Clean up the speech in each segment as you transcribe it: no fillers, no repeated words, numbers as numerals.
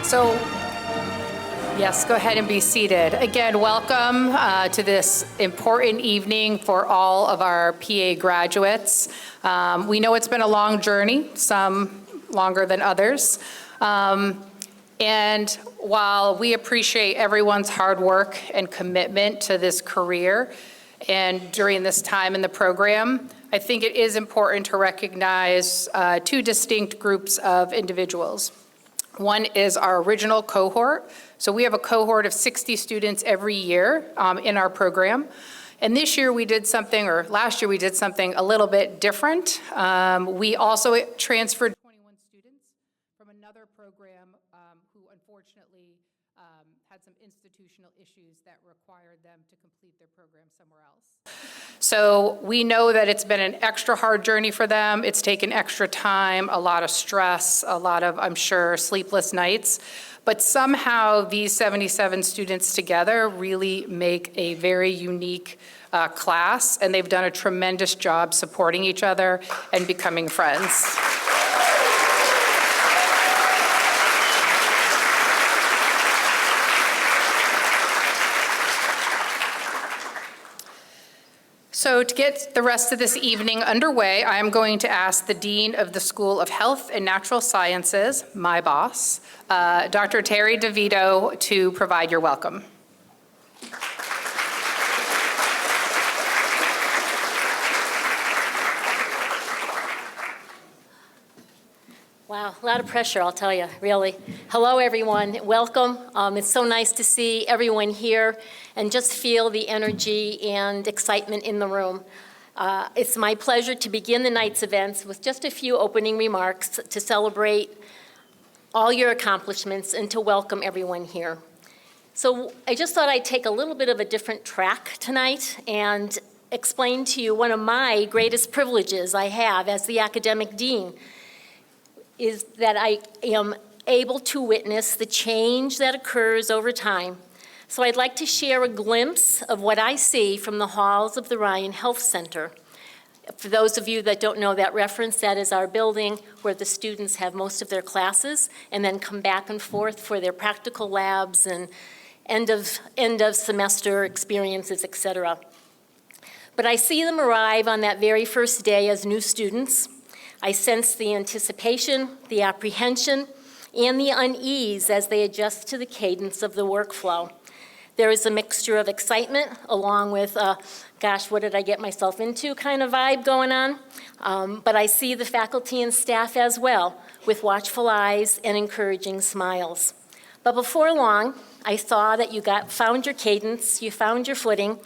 So, yes, go ahead and be seated. Again, welcome to this important evening for all of our PA graduates. We know it's been a long journey, some longer than others. And while we appreciate everyone's hard work and commitment to this career and during this time in the program, I think it is important to recognize two distinct groups of individuals. One is our original cohort. So we have a cohort of 60 students every year in our program. And this year we did something, or last year we did something a little bit different. We also transferred 21 students from another program who unfortunately had some institutional issues that required them to complete their program somewhere else. So we know that it's been an extra hard journey for them. It's taken extra time, a lot of stress, a lot of, I'm sure, sleepless nights. But somehow these 77 students together really make a very unique class, and they've done a tremendous job supporting each other and becoming friends. So to get the rest of this evening underway, I am going to ask the Dean of the School of Health and Natural Sciences, my boss, Dr. Terry DeVito, to provide your welcome. Wow, a lot of pressure, I'll tell you, really. Hello, everyone. Welcome. It's so nice to see everyone here and just feel the energy and excitement in the room. It's my pleasure to begin the night's events with just a few opening remarks to celebrate all your accomplishments and to welcome everyone here. So I just thought I'd take a little bit of a different track tonight and explain to you one of my greatest privileges I have as the academic dean is that I am able to witness the change that occurs over time. So I'd like to share a glimpse of what I see from the halls of the Ryan Health Center. For those of you that don't know that reference, that is our building where the students have most of their classes and then come back and forth for their practical labs and end of semester experiences, et cetera. But I see them arrive on that very first day as new students. I sense the anticipation, the apprehension, and the unease as they adjust to the cadence of the workflow. There is a mixture of excitement along with, gosh, what did I get myself into kind of vibe going on. But I see the faculty and staff as well with watchful eyes and encouraging smiles. But before long, I saw that you found your cadence, you found your footing,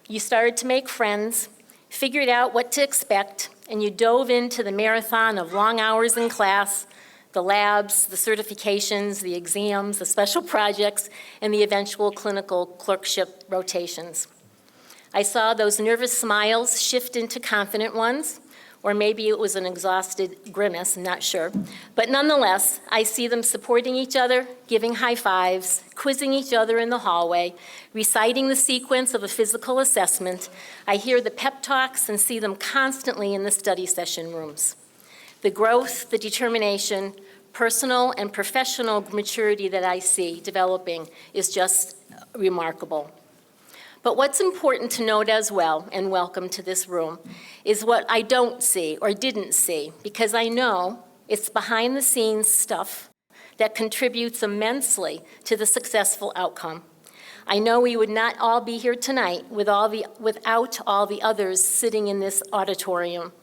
you started to make friends, figured out what to expect, and you dove into the marathon of long hours in class, the labs, the certifications, the exams, the special projects, and the eventual clinical clerkship rotations. I saw those nervous smiles shift into confident ones, or maybe it was an exhausted grimace, I'm not sure. But nonetheless, I see them supporting each other, giving high fives, quizzing each other in the hallway, reciting the sequence of a physical assessment. I hear the pep talks and see them constantly in the study session rooms. The growth, the determination, personal and professional maturity that I see developing is just remarkable. But what's important to note as well, and welcome to this room, is what I don't see or didn't see, because I know it's behind the scenes stuff that contributes immensely to the successful outcome. I know we would not all be here tonight without all the others sitting in this auditorium.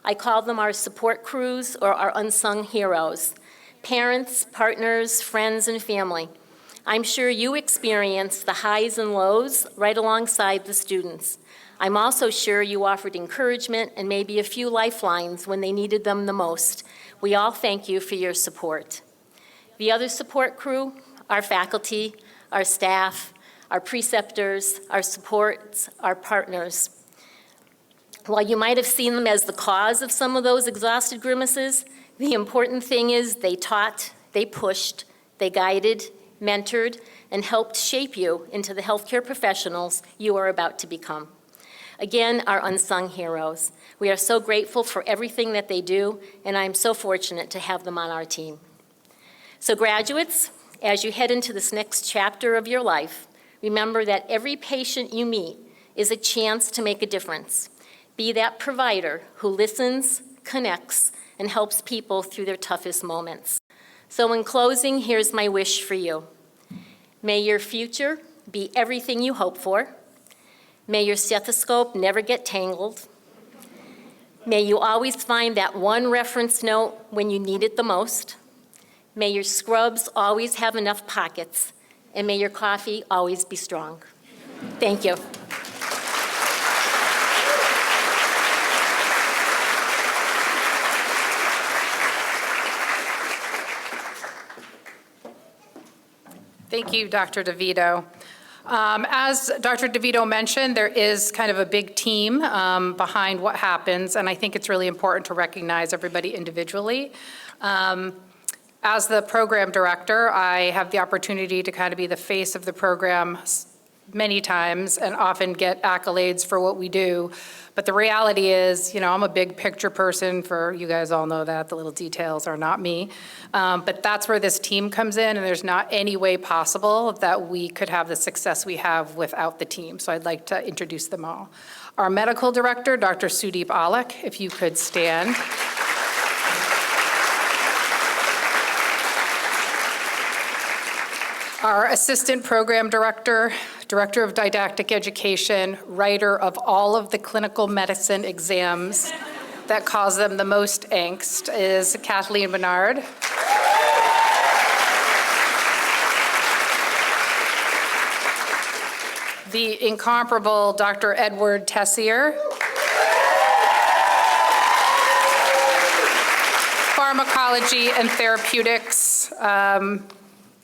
I call them our support crews or our unsung heroes, parents, partners, friends, and family. I'm sure you experienced the highs and lows right alongside the students. I'm also sure you offered encouragement and maybe a few lifelines when they needed them the most. We all thank you for your support. The other support crew, our faculty, our staff, our preceptors, our supports, our partners. While you might have seen them as the cause of some of those exhausted grimaces, the important thing is they taught, they pushed, they guided, mentored, and helped shape you into the healthcare professionals you are about to become. Again, our unsung heroes. We are so grateful for everything that they do, and I'm so fortunate to have them on our team. So graduates, As you head into this next chapter of your life, remember that every patient you meet is a chance to make a difference. Be that provider who listens, connects, and helps people through their toughest moments. So in closing, here's my wish for you. May your future be everything you hope for. May your stethoscope never get tangled. May you always find that one reference note when you need it the most. May your scrubs always have enough pockets. And may your coffee always be strong. Thank you. Thank you, Dr. DeVito. As Dr. DeVito mentioned, there is kind of a big team behind what happens, and I think it's really important to recognize everybody individually. As the program director, I have the opportunity to kind of be the face of the program many times and often get accolades for what we do. But the reality is, I'm a big picture person. You guys all know that. The little details are not me. But that's where this team comes in, and there's not any way possible that we could have the success we have without the team. So I'd like to introduce them all. Our medical director, Dr. Sudeep Alek, if you could stand. Our assistant program director, director of didactic education, writer of all of the clinical medicine exams that cause them the most angst, is Kathleen Bernard. The incomparable Dr. Edward Tessier. Pharmacology and therapeutics,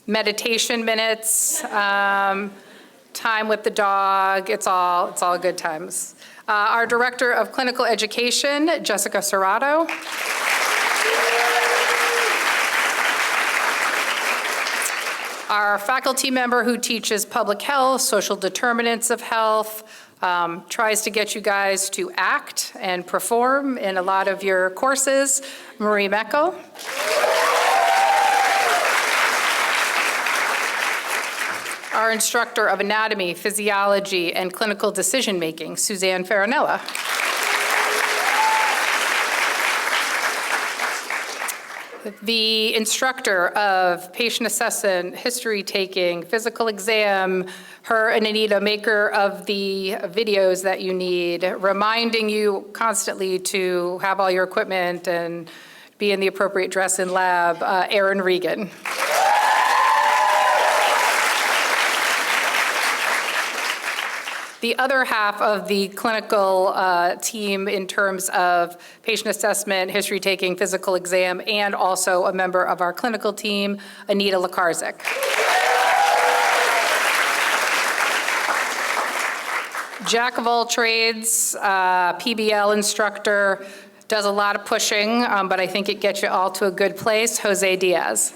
meditation minutes, time with the dog, it's all good times. Our Director of Clinical Education, Jessica Serrato. Our faculty member who teaches public health, social determinants of health, tries to get you guys to act and perform in a lot of your courses, Marie Meckel. Our instructor of anatomy, physiology, and clinical decision-making, Suzanne Farinella. The instructor of patient assessment, history taking, physical exam, her and Anita, maker of the videos that you need, reminding you constantly to have all your equipment and be in the appropriate dress in lab, Erin Regan. The other half of the clinical team in terms of patient assessment, history taking, physical exam, and also a member of our clinical team, Anita Lakarzik. Jack of all trades, PBL instructor, does a lot of pushing, but I think it gets you all to a good place, Jose Diaz.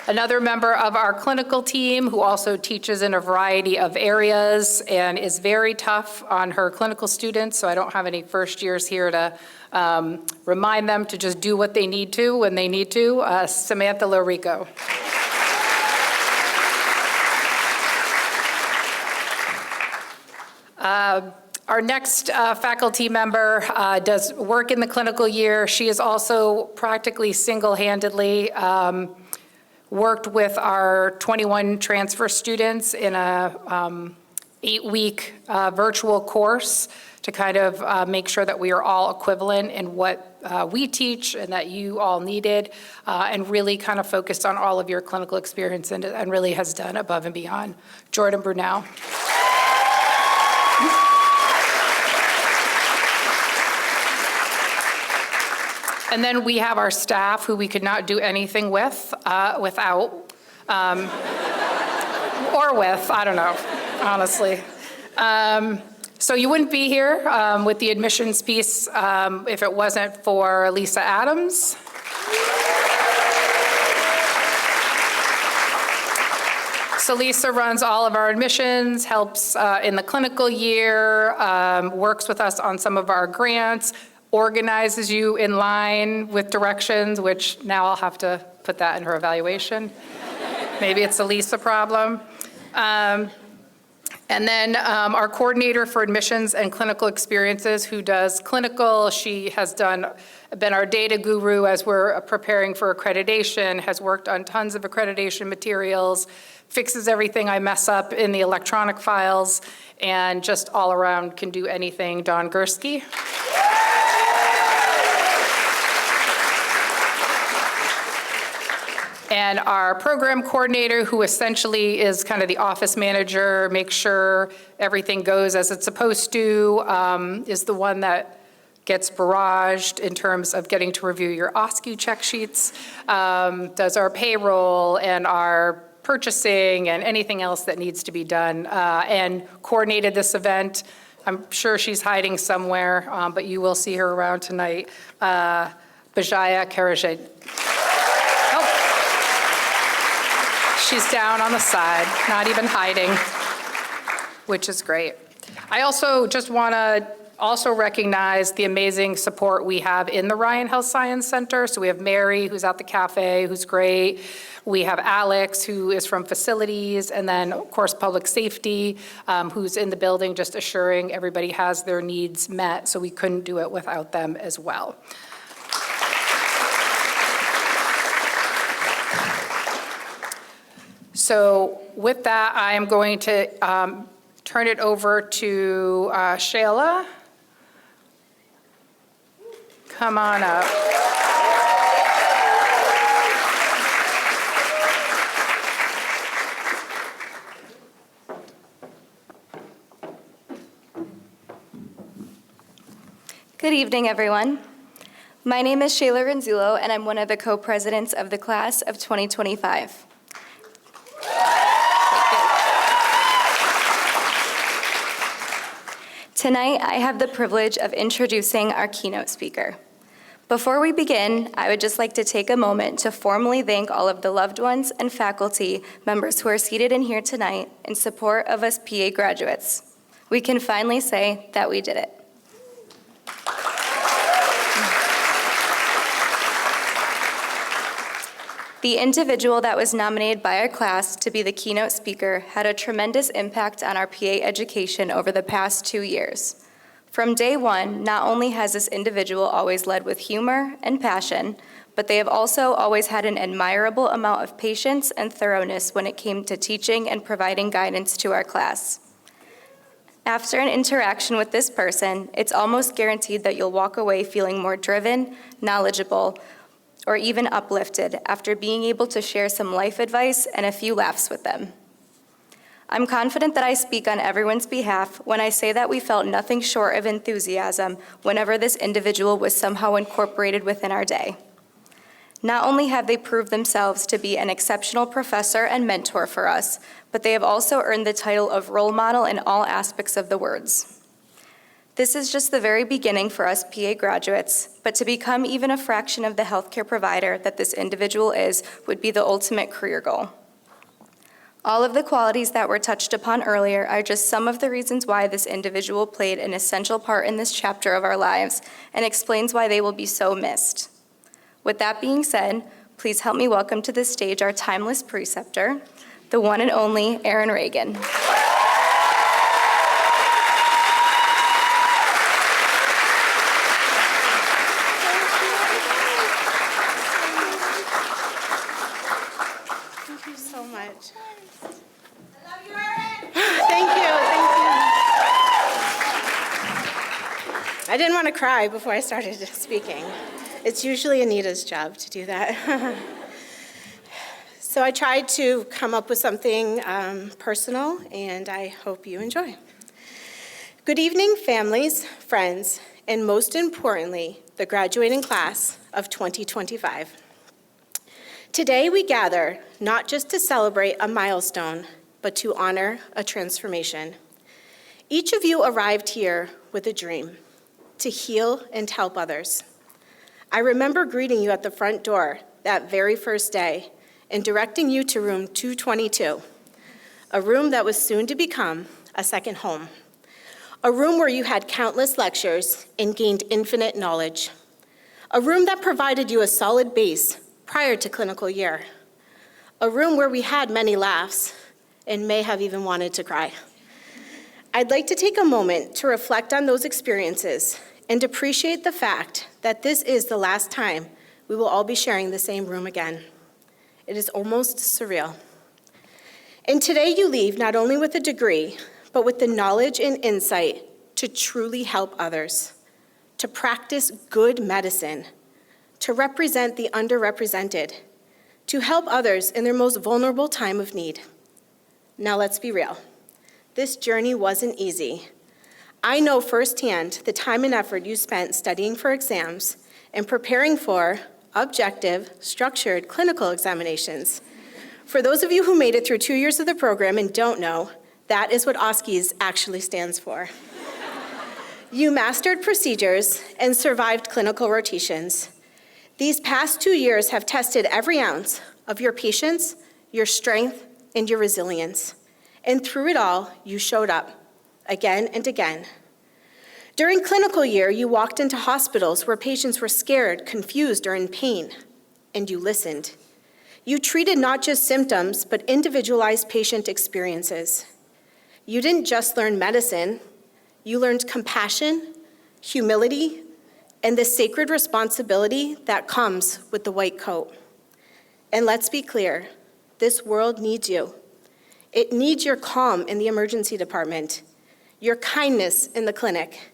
Another member of our clinical team who also teaches in a variety of areas and is very tough on her clinical students, so I don't have any first years here to remind them to just do what they need to when they need to, Samantha Lorico. Our next faculty member does work in the clinical year. She is also practically single-handedly worked with our 21 transfer students in a 8-week virtual course to kind of make sure that we are all equivalent in what we teach and that you all needed, and really kind of focused on all of your clinical experience and really has done above and beyond. Jordan Brunel. And then we have our staff who we could not do anything with, without, or with, I don't know, honestly. So you wouldn't be here with the admissions piece if it wasn't for Lisa Adams. So Lisa runs all of our admissions, helps in the clinical year, works with us on some of our grants, organizes you in line with directions, which now I'll have to put that in her evaluation. Maybe it's a Lisa problem. And then our coordinator for admissions and clinical experiences, who does clinical. She has been our data guru as we're preparing for accreditation, has worked on tons of accreditation materials, fixes everything I mess up in the electronic files, and just all around can do anything. Dawn Gursky. And our program coordinator, who essentially is kind of the office manager, makes sure everything goes as it's supposed to, is the one that gets barraged in terms of getting to review your OSCE check sheets, does our payroll and our purchasing and anything else that needs to be done, and coordinated this event. I'm sure she's hiding somewhere, but you will see her around tonight. Bajaya Karajed. She's down on the side, not even hiding, which is great. I also just want to recognize the amazing support we have in the Ryan Health Science Center. So we have Mary, who's at the cafe, who's great. We have Alex, who is from facilities, and then, of course, public safety, who's in the building, just assuring everybody has their needs met. So we couldn't do it without them as well. So with that, I am going to turn it over to Shayla. Come on up. Good evening, everyone. My name is Shayla Rinzulo, and I'm one of the co-presidents of the class of 2025. Tonight, I have the privilege of introducing our keynote speaker. Before we begin, I would just like to take a moment to formally thank all of the loved ones and faculty members who are seated in here tonight in support of us PA graduates. We can finally say that we did it. The individual that was nominated by our class to be the keynote speaker had a tremendous impact on our PA education over the past 2 years. From day one, not only has this individual always led with humor and passion, but they have also always had an admirable amount of patience and thoroughness when it came to teaching and providing guidance to our class. After an interaction with this person, it's almost guaranteed that you'll walk away feeling more driven, knowledgeable, or even uplifted after being able to share some life advice and a few laughs with them. I'm confident that I speak on everyone's behalf when I say that we felt nothing short of enthusiasm whenever this individual was somehow incorporated within our day. Not only have they proved themselves to be an exceptional professor and mentor for us, but they have also earned the title of role model in all aspects of the words. This is just the very beginning for us PA graduates, but to become even a fraction of the healthcare provider that this individual is would be the ultimate career goal. All of the qualities that were touched upon earlier are just some of the reasons why this individual played an essential part in this chapter of our lives and explains why they will be so missed. With that being said, please help me welcome to the stage our timeless preceptor, the one and only Erin Reagan. I didn't want to cry before I started speaking. It's usually Anita's job to do that. So I tried to come up with something personal, and I hope you enjoy. Good evening, families, friends, and most importantly, the graduating class of 2025. Today we gather not just to celebrate a milestone, but to honor a transformation. Each of you arrived here with a dream, to heal and help others. I remember greeting you at the front door that very first day and directing you to room 222, a room that was soon to become a second home. A room where you had countless lectures and gained infinite knowledge. A room that provided you a solid base prior to clinical year. A room where we had many laughs and may have even wanted to cry. I'd like to take a moment to reflect on those experiences and appreciate the fact that this is the last time we will all be sharing the same room again. It is almost surreal. And today you leave not only with a degree, but with the knowledge and insight to truly help others, to practice good medicine, to represent the underrepresented, to help others in their most vulnerable time of need. Now let's be real. This journey wasn't easy. I know firsthand the time and effort you spent studying for exams and preparing for objective, structured clinical examinations. For those of you who made it through 2 years of the program and don't know, that is what OSCEs actually stands for. You mastered procedures and survived clinical rotations. These past 2 years have tested every ounce of your patience, your strength, and your resilience. And through it all, you showed up again and again. During clinical year, you walked into hospitals where patients were scared, confused, or in pain, and you listened. You treated not just symptoms, but individualized patient experiences. You didn't just learn medicine, you learned compassion, humility, and the sacred responsibility that comes with the white coat. And let's be clear, this world needs you. It needs your calm in the emergency department, your kindness in the clinic,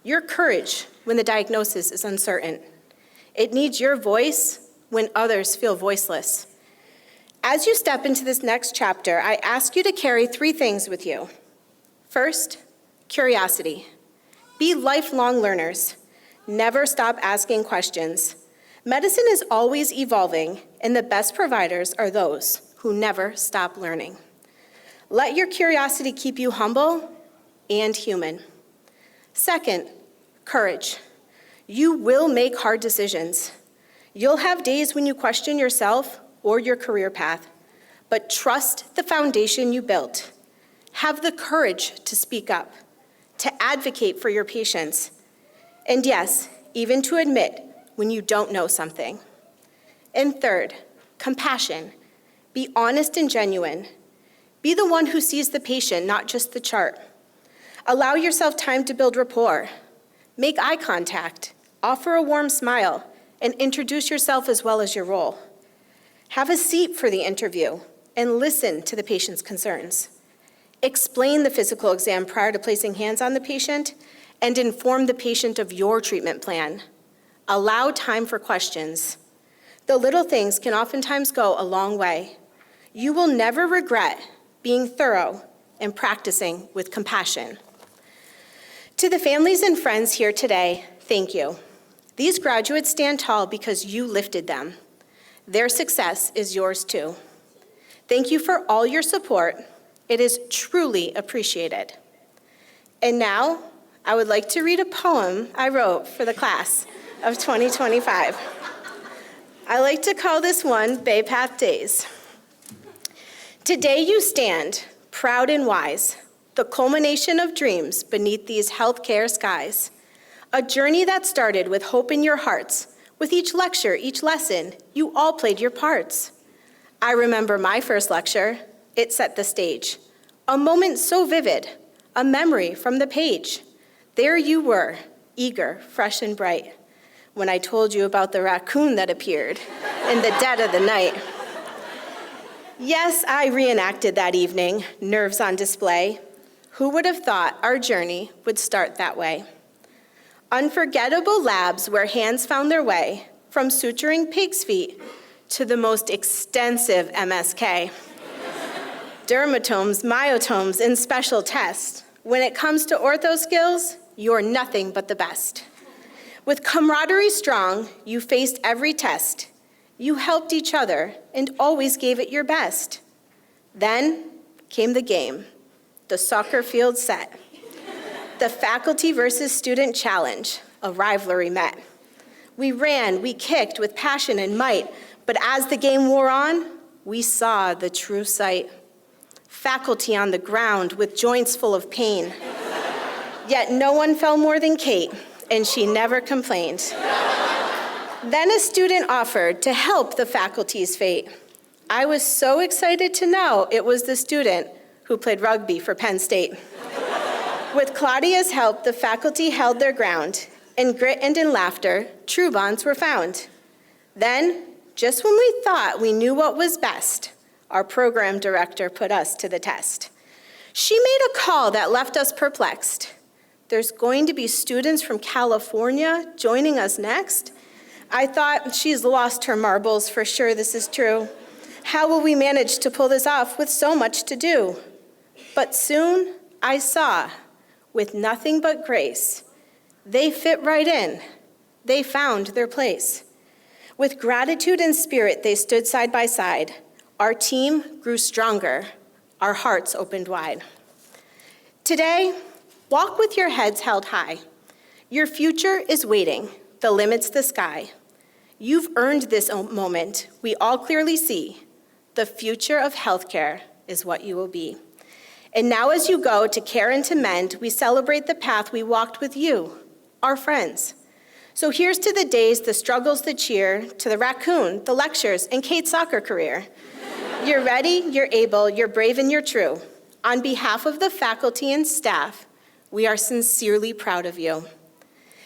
your courage when the diagnosis is uncertain. It needs your voice when others feel voiceless. As you step into this next chapter, I ask you to carry 3 things with you. First, curiosity. Be lifelong learners. Never stop asking questions. Medicine is always evolving, and the best providers are those who never stop learning. Let your curiosity keep you humble and human. Second, courage. You will make hard decisions. You'll have days when you question yourself or your career path, but trust the foundation you built. Have the courage to speak up, to advocate for your patients, and yes, even to admit when you don't know something. And third, compassion. Be honest and genuine. Be the one who sees the patient, not just the chart. Allow yourself time to build rapport. Make eye contact, offer a warm smile, and introduce yourself as well as your role. Have a seat for the interview and listen to the patient's concerns. Explain the physical exam prior to placing hands on the patient and inform the patient of your treatment plan. Allow time for questions. The little things can oftentimes go a long way. You will never regret being thorough and practicing with compassion. To the families and friends here today, thank you. These graduates stand tall because you lifted them. Their success is yours too. Thank you for all your support. It is truly appreciated. And now, I would like to read a poem I wrote for the class of 2025. I like to call this one Bay Path Days. Today you stand, proud and wise, the culmination of dreams beneath these healthcare skies. A journey that started with hope in your hearts. With each lecture, each lesson, you all played your parts. I remember my first lecture. It set the stage. A moment so vivid, a memory from the page. There you were, eager, fresh and bright, when I told you about the raccoon that appeared in the dead of the night. Yes, I reenacted that evening, nerves on display. Who would have thought our journey would start that way? Unforgettable labs where hands found their way, from suturing pig's feet to the most extensive MSK. Dermatomes, myotomes, and special tests. When it comes to ortho skills, you're nothing but the best. With camaraderie strong, you faced every test. You helped each other and always gave it your best. Then came the game, the soccer field set. The faculty versus student challenge, a rivalry met. We ran, we kicked with passion and might, but as the game wore on, we saw the true sight. Faculty on the ground with joints full of pain. Yet no one fell more than Kate, and she never complained. Then a student offered to help the faculty's fate. I was so excited to know it was the student who played rugby for Penn State. With Claudia's help, the faculty held their ground. In grit and in laughter, true bonds were found. Then, just when we thought we knew what was best, our program director put us to the test. She made a call that left us perplexed. There's going to be students from California joining us next? I thought, she's lost her marbles, for sure this is true. How will we manage to pull this off with so much to do? But soon I saw, with nothing but grace, they fit right in. They found their place. With gratitude and spirit, they stood side by side. Our team grew stronger. Our hearts opened wide. Today, walk with your heads held high. Your future is waiting. The limit's the sky. You've earned this moment. We all clearly see. The future of healthcare is what you will be. And now as you go to care and to mend, we celebrate the path we walked with you, our friends. So here's to the days, the struggles, the cheer, to the raccoon, the lectures, and Kate's soccer career. You're ready, you're able, you're brave, and you're true. On behalf of the faculty and staff, we are sincerely proud of you.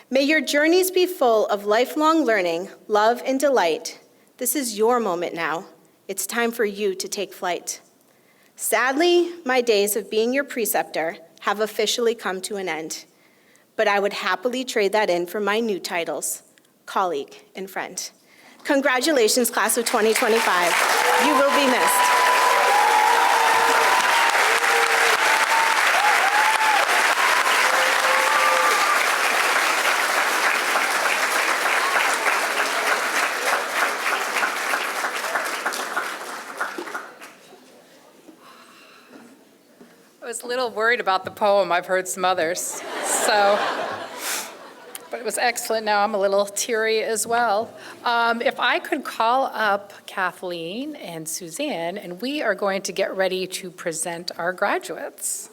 May your journeys be full of lifelong learning, love, and delight. This is your moment now. It's time for you to take flight. Sadly, my days of being your preceptor have officially come to an end, but I would happily trade that in for my new titles, colleague and friend. Congratulations, class of 2025. You will be missed. I was a little worried about the poem. I've heard some others, but it was excellent. Now I'm a little teary as well. If I could call up Kathleen and Suzanne, and we are going to get ready to present our graduates.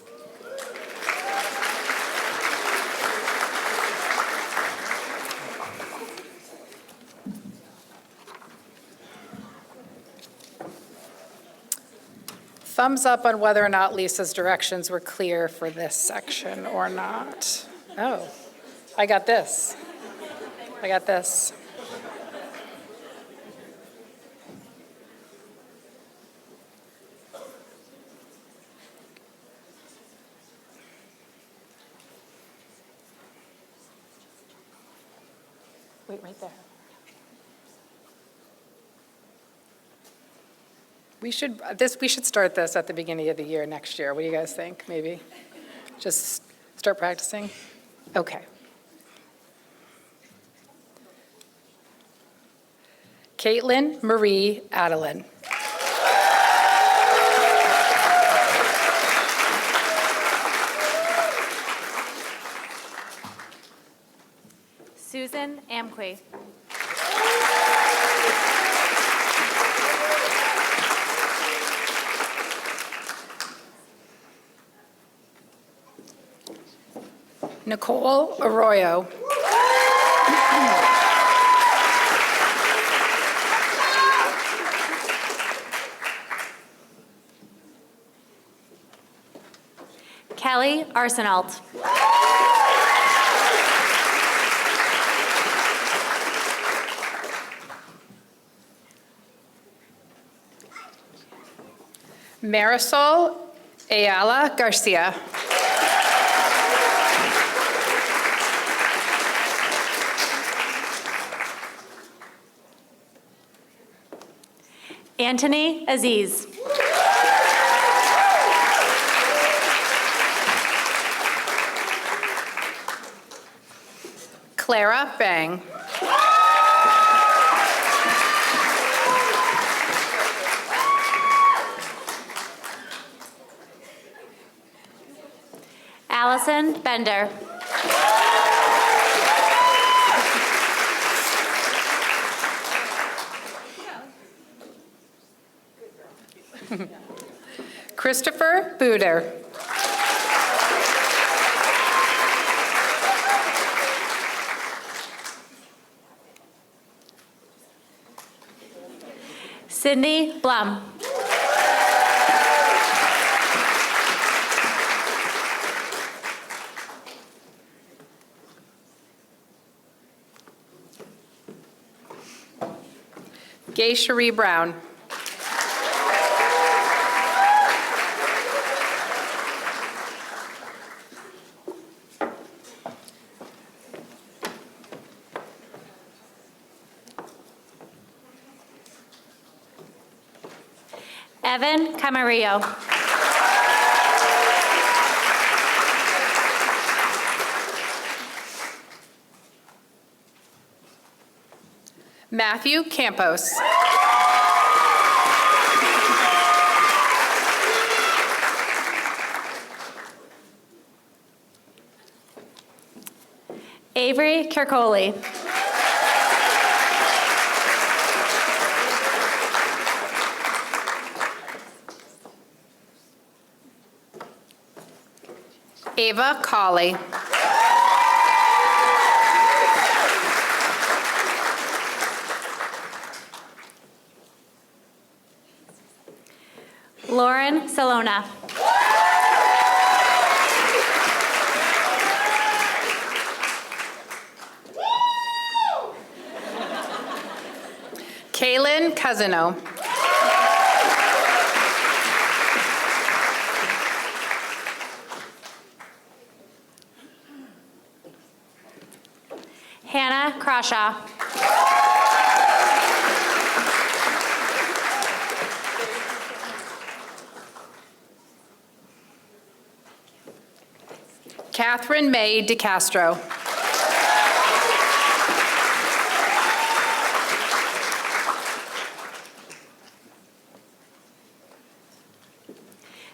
Thumbs up on whether or not Lisa's directions were clear for this section or not. Oh, I got this. I got this. Wait, right there. We should start this at the beginning of the year next year. What do you guys think, maybe? Just start practicing? Okay. Caitlin Marie Adelin. Susan Amque. Nicole Arroyo. Kelly Arsenault. Marisol Ayala Garcia. Anthony Aziz. Clara Bang. Allison Bender. Christopher Buder. Cindy Blum. Gay Cherie Brown. Evan Camarillo. Matthew Campos. Avery Kirkoli. Ava Colley. Lauren Salona. Kaylin Cousino. Hannah Crawshaw. Catherine May DeCastro.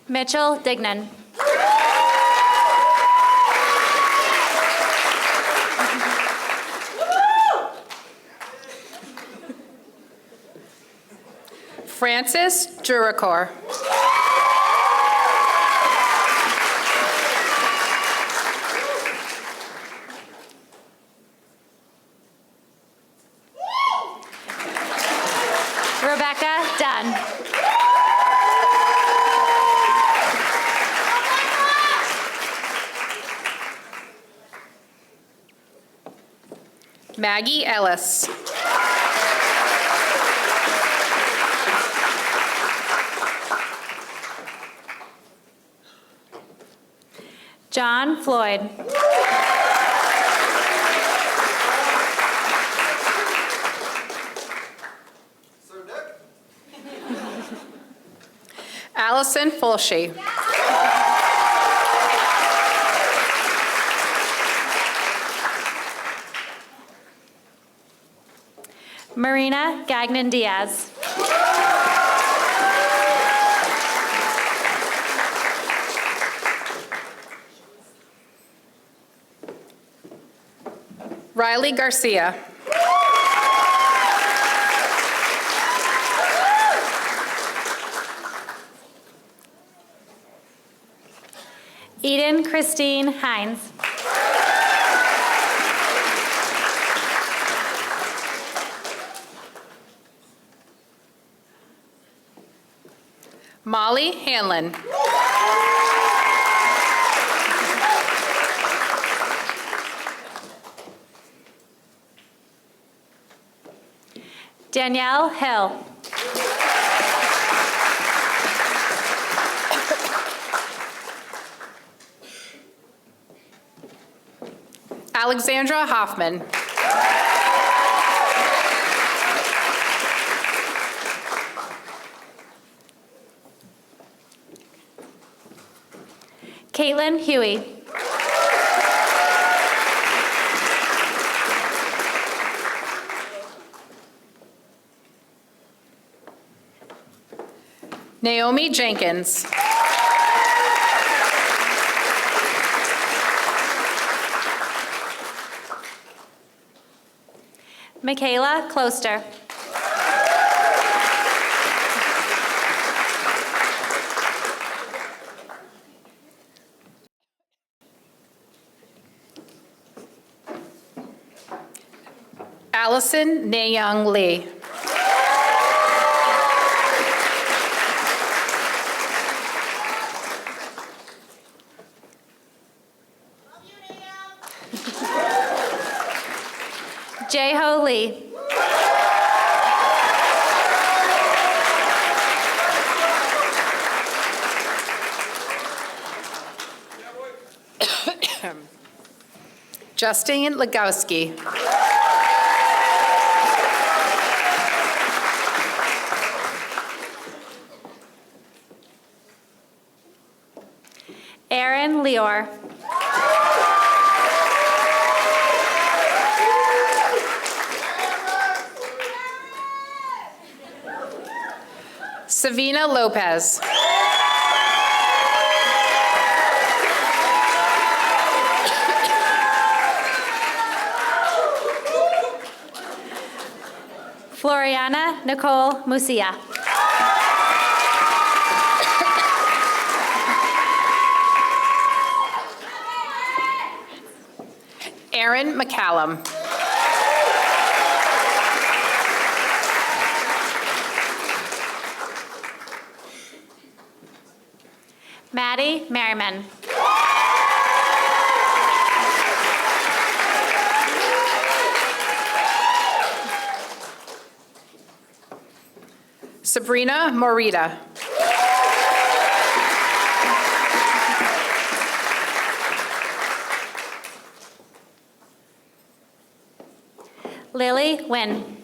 Mitchell Dignan. Francis Juricor. Rebecca Dunn. Maggie Ellis. John Floyd. Allison Fulshi. Marina Gagnon Diaz. Riley Garcia. Eden Christine Hines. Molly Hanlon. Danielle Hill. Alexandra Hoffman. Caitlin Huey. Naomi Jenkins. Michaela Closter. Allison Nayoung Lee. Jae-Ho Lee. Justine Legowski. Aaron Leor. Savina Lopez. Floriana Nicole Musia. Aaron McCallum. Maddie Merriman. Sabrina Morita. Lily Nguyen.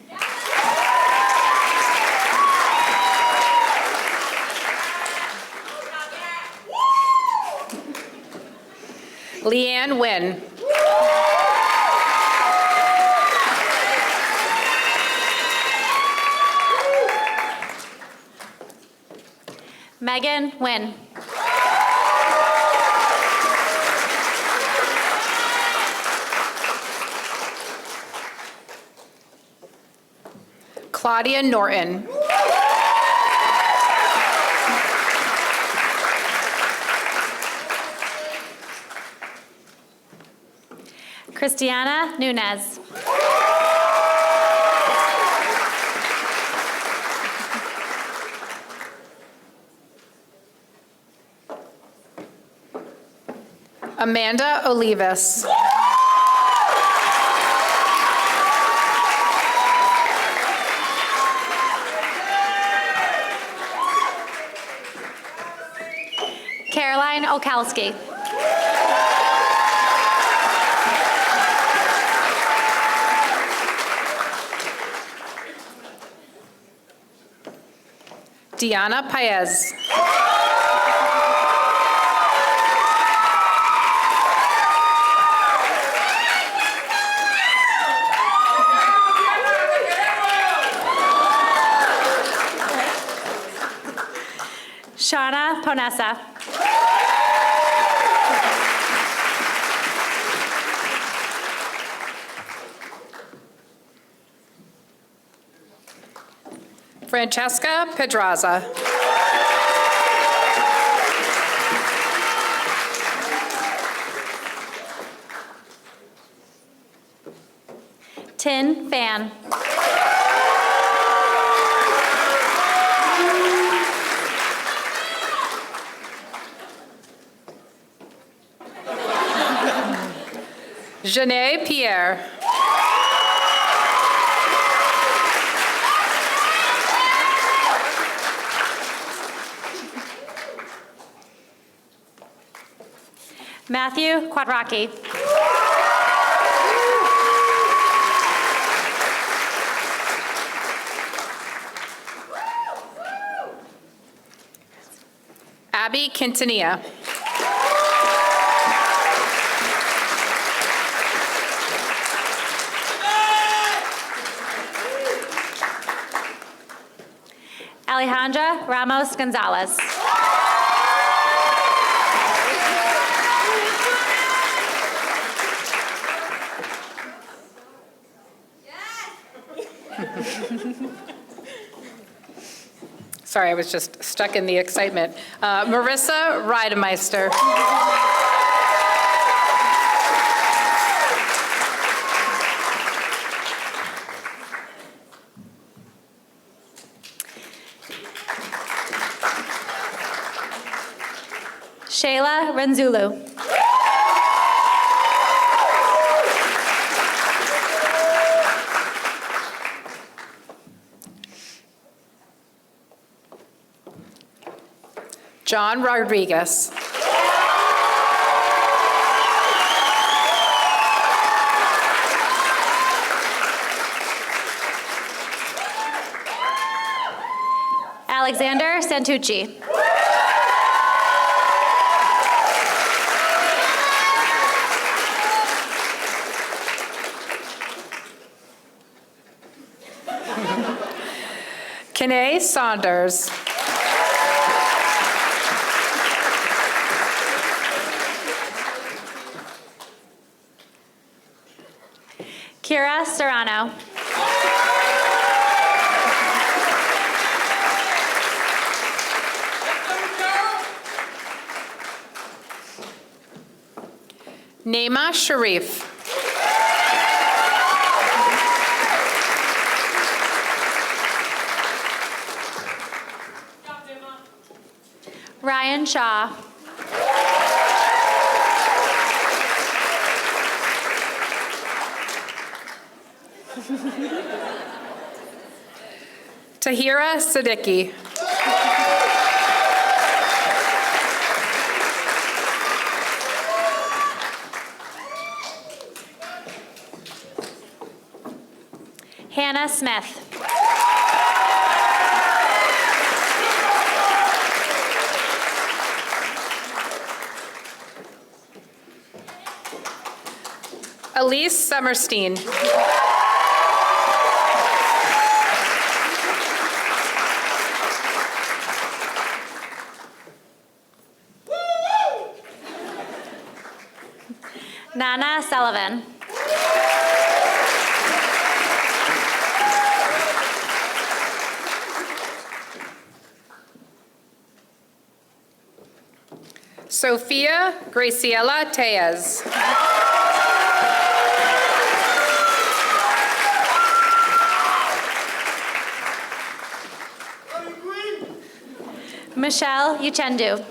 Leanne Nguyen. Megan Nguyen. Claudia Norton. Christiana Nunez. Amanda Olivas. Caroline Okalski. Diana Paez. Shauna Ponessa. Francesca Pedraza. Tin Fan. Janae Pierre. Matthew Quadracki. Abby Quintanilla. Alejandra Ramos Gonzalez. Sorry, I was just stuck in the excitement. Marissa Riedemeister. Shayla Renzulu. John Rodriguez. Alexander Santucci. Kanae Saunders. Kira Serrano. Naima Sharif. Ryan Shaw. Tahira Siddiqui. Hannah Smith. Elise Summerstein. Nana Sullivan. Sophia Graciela Tejas. Michelle Uchendu.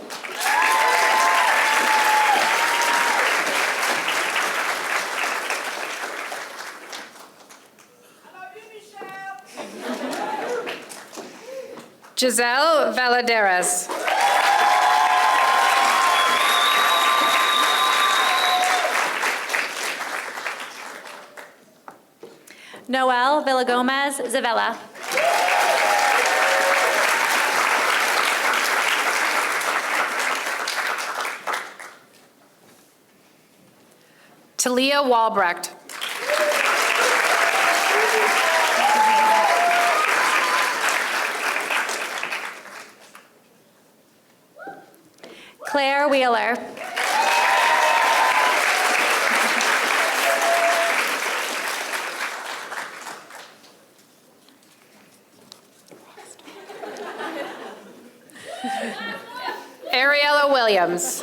Giselle Valadares. Noel Villagomez Zavella. Talia Walbrecht. Claire Wheeler. Ariella Williams.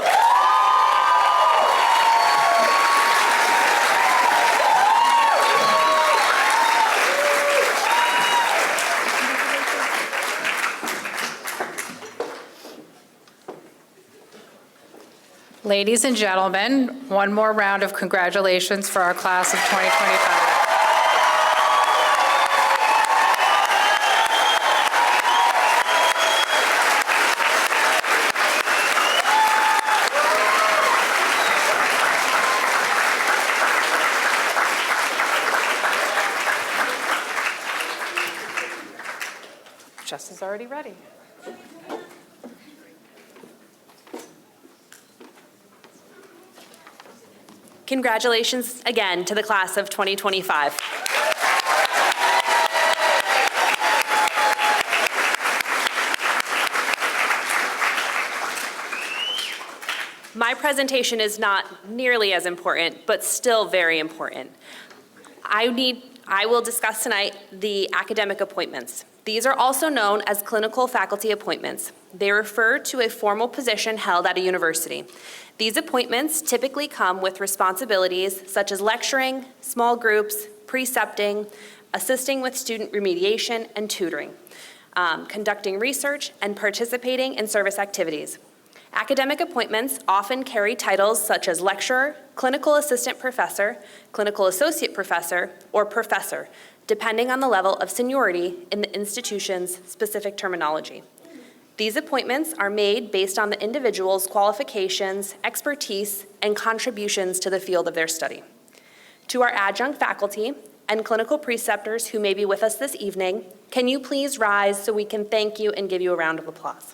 Ladies and gentlemen, one more round of congratulations for our class of 2025. Jess is already ready. Congratulations again to the class of 2025. My presentation is not nearly as important, but still very important. I will discuss tonight the academic appointments. These are also known as clinical faculty appointments. They refer to a formal position held at a university. These appointments typically come with responsibilities such as lecturing, small groups, precepting, assisting with student remediation and tutoring, conducting research, and participating in service activities. Academic appointments often carry titles such as lecturer, clinical assistant professor, clinical associate professor, or professor, depending on the level of seniority in the institution's specific terminology. These appointments are made based on the individual's qualifications, expertise, and contributions to the field of their study. To our adjunct faculty and clinical preceptors who may be with us this evening, can you please rise so we can thank you and give you a round of applause?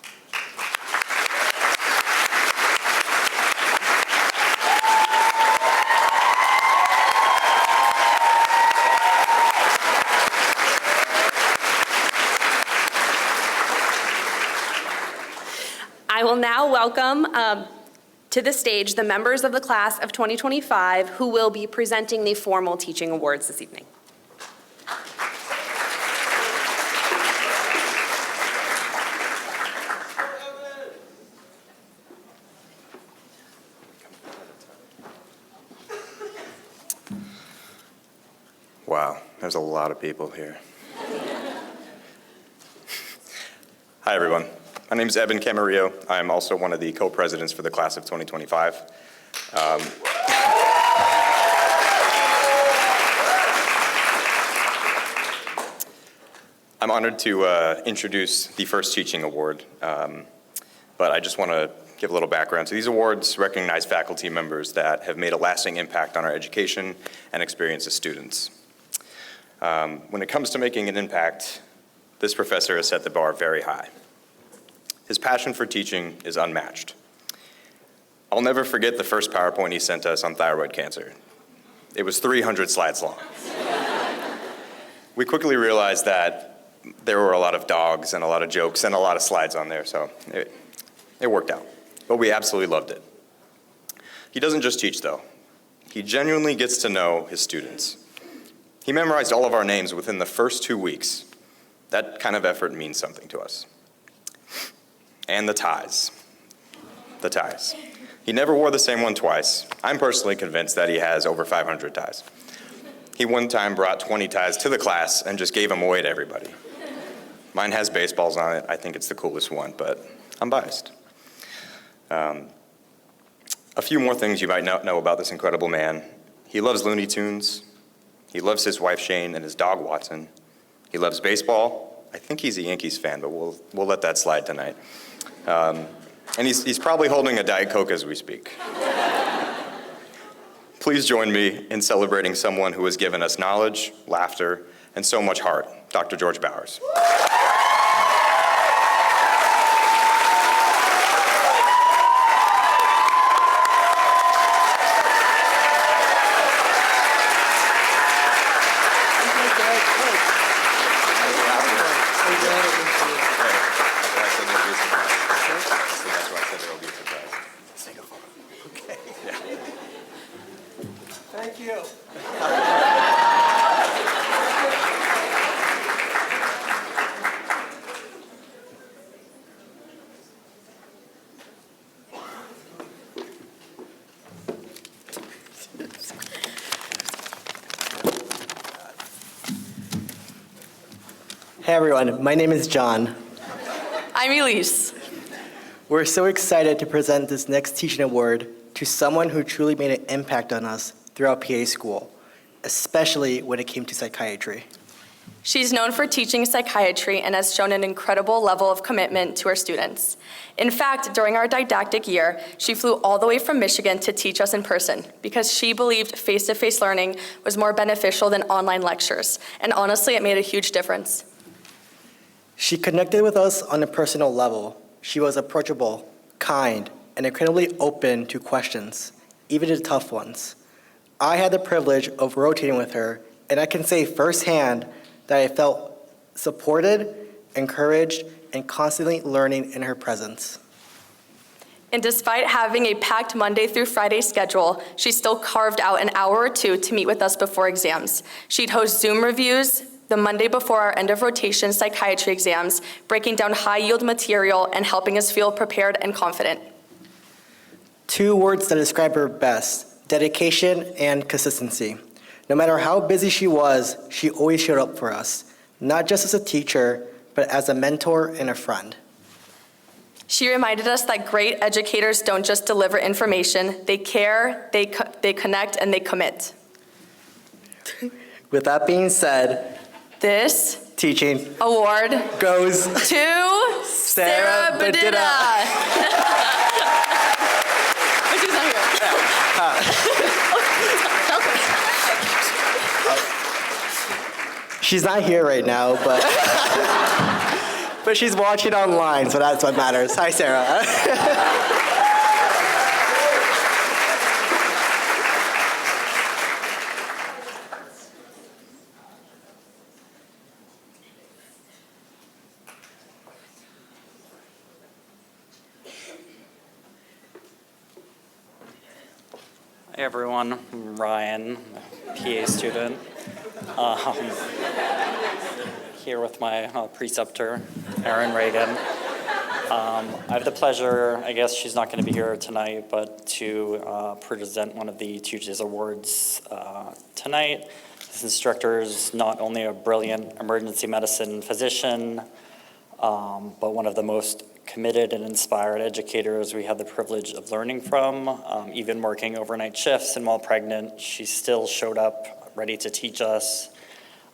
I will now welcome to the stage the members of the class of 2025 who will be presenting the formal teaching awards this evening. Wow, there's a lot of people here. Hi, everyone. My name is Evan Camarillo. I'm also one of the co-presidents for the class of 2025. I'm honored to introduce the first teaching award, but I just want to give a little background. So these awards recognize faculty members that have made a lasting impact on our education and experience as students. When it comes to making an impact, this professor has set the bar very high. His passion for teaching is unmatched. I'll never forget the first PowerPoint he sent us on thyroid cancer. It was 300 slides long. We quickly realized that there were a lot of dogs and a lot of jokes and a lot of slides on there, so it worked out. But we absolutely loved it. He doesn't just teach, though. He genuinely gets to know his students. He memorized all of our names within the first 2 weeks. That kind of effort means something to us. And the ties. The ties. He never wore the same one twice. I'm personally convinced that he has over 500 ties. He one time brought 20 ties to the class and just gave them away to everybody. Mine has baseballs on it. I think it's the coolest one, but I'm biased. A few more things you might not know about this incredible man. He loves Looney Tunes. He loves his wife Shane and his dog Watson. He loves baseball. I think he's a Yankees fan, but we'll let that slide tonight. And he's probably holding a Diet Coke as we speak. Please join me in celebrating someone who has given us knowledge, laughter, and so much heart, Dr. George Bowers. Thank you. Hey everyone, my name is John. I'm Elise. We're so excited to present this next teaching award to someone who truly made an impact on us throughout PA school, especially when it came to psychiatry. She's known for teaching psychiatry and has shown an incredible level of commitment to her students. In fact, during our didactic year, she flew all the way from Michigan to teach us in person because she believed face-to-face learning was more beneficial than online lectures, and honestly, it made a huge difference. She connected with us on a personal level. She was approachable, kind, and incredibly open to questions, even the tough ones. I had the privilege of rotating with her, and I can say firsthand that I felt supported, encouraged, and constantly learning in her presence. And despite having a packed Monday through Friday schedule, she still carved out an hour or two to meet with us before exams. She'd host Zoom reviews the Monday before our end of rotation psychiatry exams, breaking down high-yield material and helping us feel prepared and confident. 2 words that describe her best: dedication and consistency. No matter how busy she was, she always showed up for us, not just as a teacher, but as a mentor and a friend. She reminded us that great educators don't just deliver information, they care, they connect, and they commit. With that being said, This teaching award goes to Sarah Badita. She's not here. She's not here right now, but but she's watching online, so that's what matters. Hi, Sarah. Hey everyone, I'm Ryan, a PA student. Here with my preceptor, Erin Reagan. I have the pleasure, I guess she's not going to be here tonight, but to present one of the Teachers Awards tonight. This instructor is not only a brilliant emergency medicine physician, but one of the most committed and inspired educators we had the privilege of learning from. Even working overnight shifts and while pregnant, she still showed up ready to teach us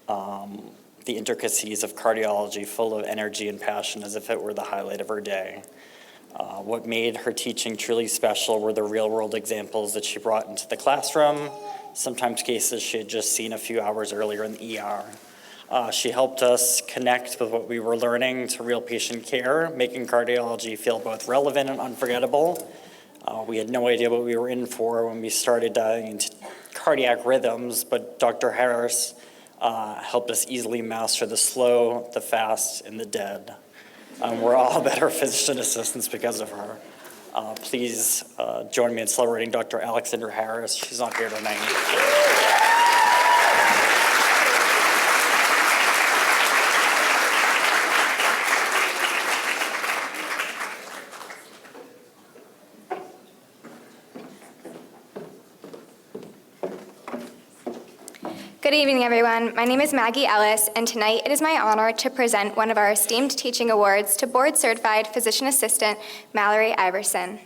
the intricacies of cardiology, full of energy and passion as if it were the highlight of her day. What made her teaching truly special were the real-world examples that she brought into the classroom, sometimes cases she had just seen a few hours earlier in the ER. She helped us connect with what we were learning to real patient care, making cardiology feel both relevant and unforgettable. We had no idea what we were in for when we started diving into cardiac rhythms, but Dr. Harris helped us easily master the slow, the fast, and the dead. We're all better physician assistants because of her. Please join me in celebrating Dr. Alexandra Harris. She's not here tonight. Good evening, everyone. My name is Maggie Ellis, and tonight it is my honor to present one of our esteemed teaching awards to board-certified physician assistant Mallory Iverson.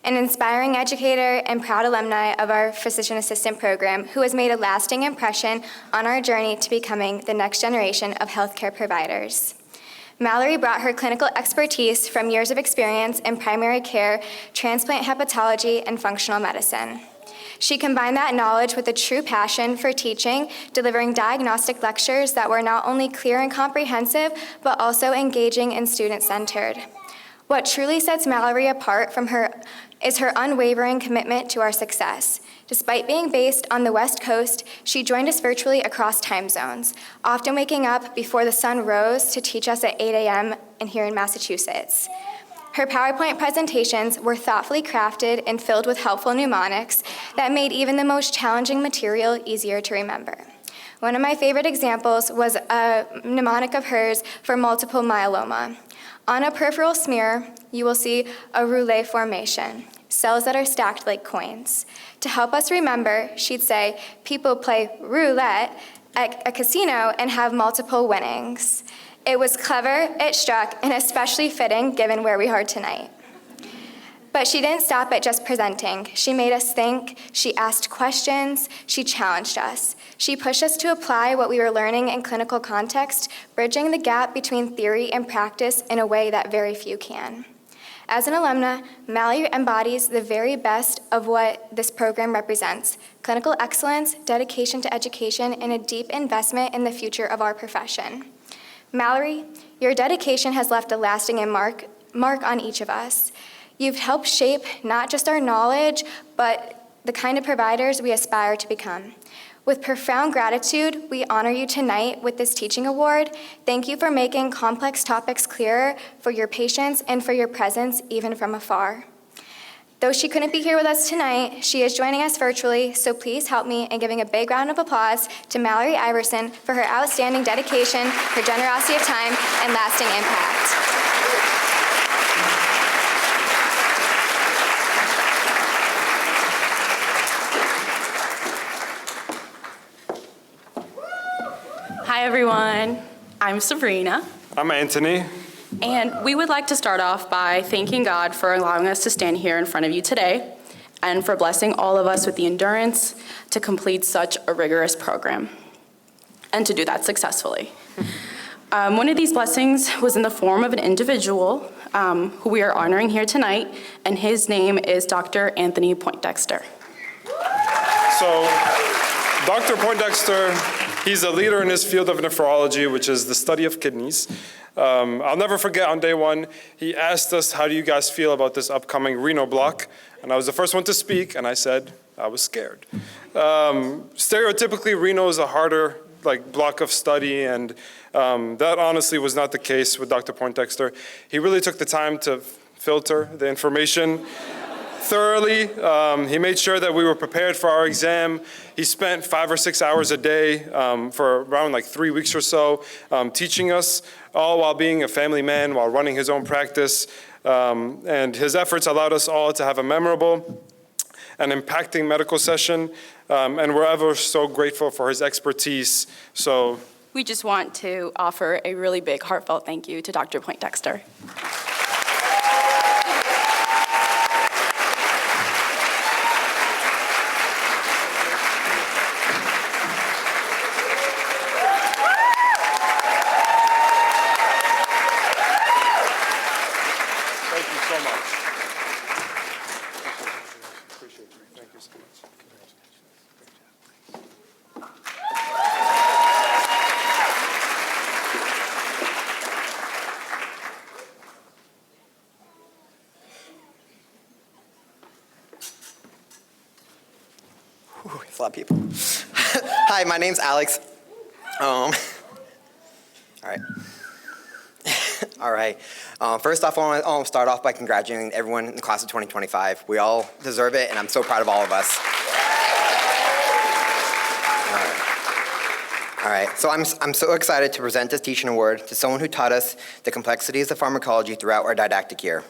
An inspiring educator and proud alumni of our physician assistant program who has made a lasting impression on our journey to becoming the next generation of healthcare providers. Mallory brought her clinical expertise from years of experience in primary care, transplant hepatology, and functional medicine. She combined that knowledge with a true passion for teaching, delivering diagnostic lectures that were not only clear and comprehensive, but also engaging and student-centered. What truly sets Mallory apart from her is her unwavering commitment to our success. Despite being based on the West Coast, she joined us virtually across time zones, often waking up before the sun rose to teach us at 8 a.m. here in Massachusetts. Her PowerPoint presentations were thoughtfully crafted and filled with helpful mnemonics that made even the most challenging material easier to remember. One of my favorite examples was a mnemonic of hers for multiple myeloma. On a peripheral smear, you will see a roulette formation, cells that are stacked like coins. To help us remember, she'd say, people play roulette at a casino and have multiple winnings. It was clever, it struck, and especially fitting given where we are tonight. But she didn't stop at just presenting. She made us think, she asked questions, she challenged us. She pushed us to apply what we were learning in clinical context, bridging the gap between theory and practice in a way that very few can. As an alumna, Mallory embodies the very best of what this program represents: clinical excellence, dedication to education, and a deep investment in the future of our profession. Mallory, your dedication has left a lasting mark on each of us. You've helped shape not just our knowledge, but the kind of providers we aspire to become. With profound gratitude, we honor you tonight with this teaching award. Thank you for making complex topics clearer, for your patience, and for your presence even from afar. Though she couldn't be here with us tonight, she is joining us virtually, so please help me in giving a big round of applause to Mallory Iverson for her outstanding dedication, her generosity of time, and lasting impact. Hi, everyone. I'm Sabrina. I'm Anthony. And we would like to start off by thanking God for allowing us to stand here in front of you today and for blessing all of us with the endurance to complete such a rigorous program and to do that successfully. One of these blessings was in the form of an individual who we are honoring here tonight, and his name is Dr. Anthony Poindexter. So, Dr. Poindexter, he's a leader in his field of nephrology, which is the study of kidneys. I'll never forget on day one, he asked us, how do you guys feel about this upcoming renal block? And I was the first one to speak, and I said, I was scared. Stereotypically, renal is a harder block of study, and that honestly was not the case with Dr. Poindexter. He really took the time to filter the information thoroughly. He made sure that we were prepared for our exam. He spent 5 or 6 hours a day for around 3 weeks or so teaching us, all while being a family man, while running his own practice. And his efforts allowed us all to have a memorable and impacting medical session. And we're ever so grateful for his expertise. So We just want to offer a really big heartfelt thank you to Dr. Poindexter. thank you so much. Appreciate you. Thank you so much. Whew, it's a lot of people. Hi, my name's Alex. All right. All right. First off, I want to start off by congratulating everyone in the class of 2025. We all deserve it, and I'm so proud of all of us. All right. So I'm so excited to present this teaching award to someone who taught us the complexities of pharmacology throughout our didactic year.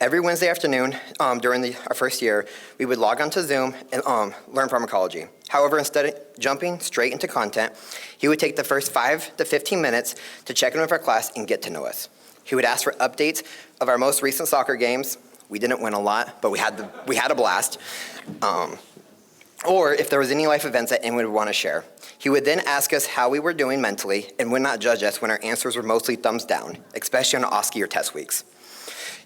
Every Wednesday afternoon during our first year, we would log onto Zoom and learn pharmacology. However, instead of jumping straight into content, he would take the first 5 to 15 minutes to check in with our class and get to know us. He would ask for updates of our most recent soccer games. We didn't win a lot, but we had a blast. Or if there was any life events that anyone would want to share. He would then ask us how we were doing mentally and would not judge us when our answers were mostly thumbs down, especially on OSCE or test weeks.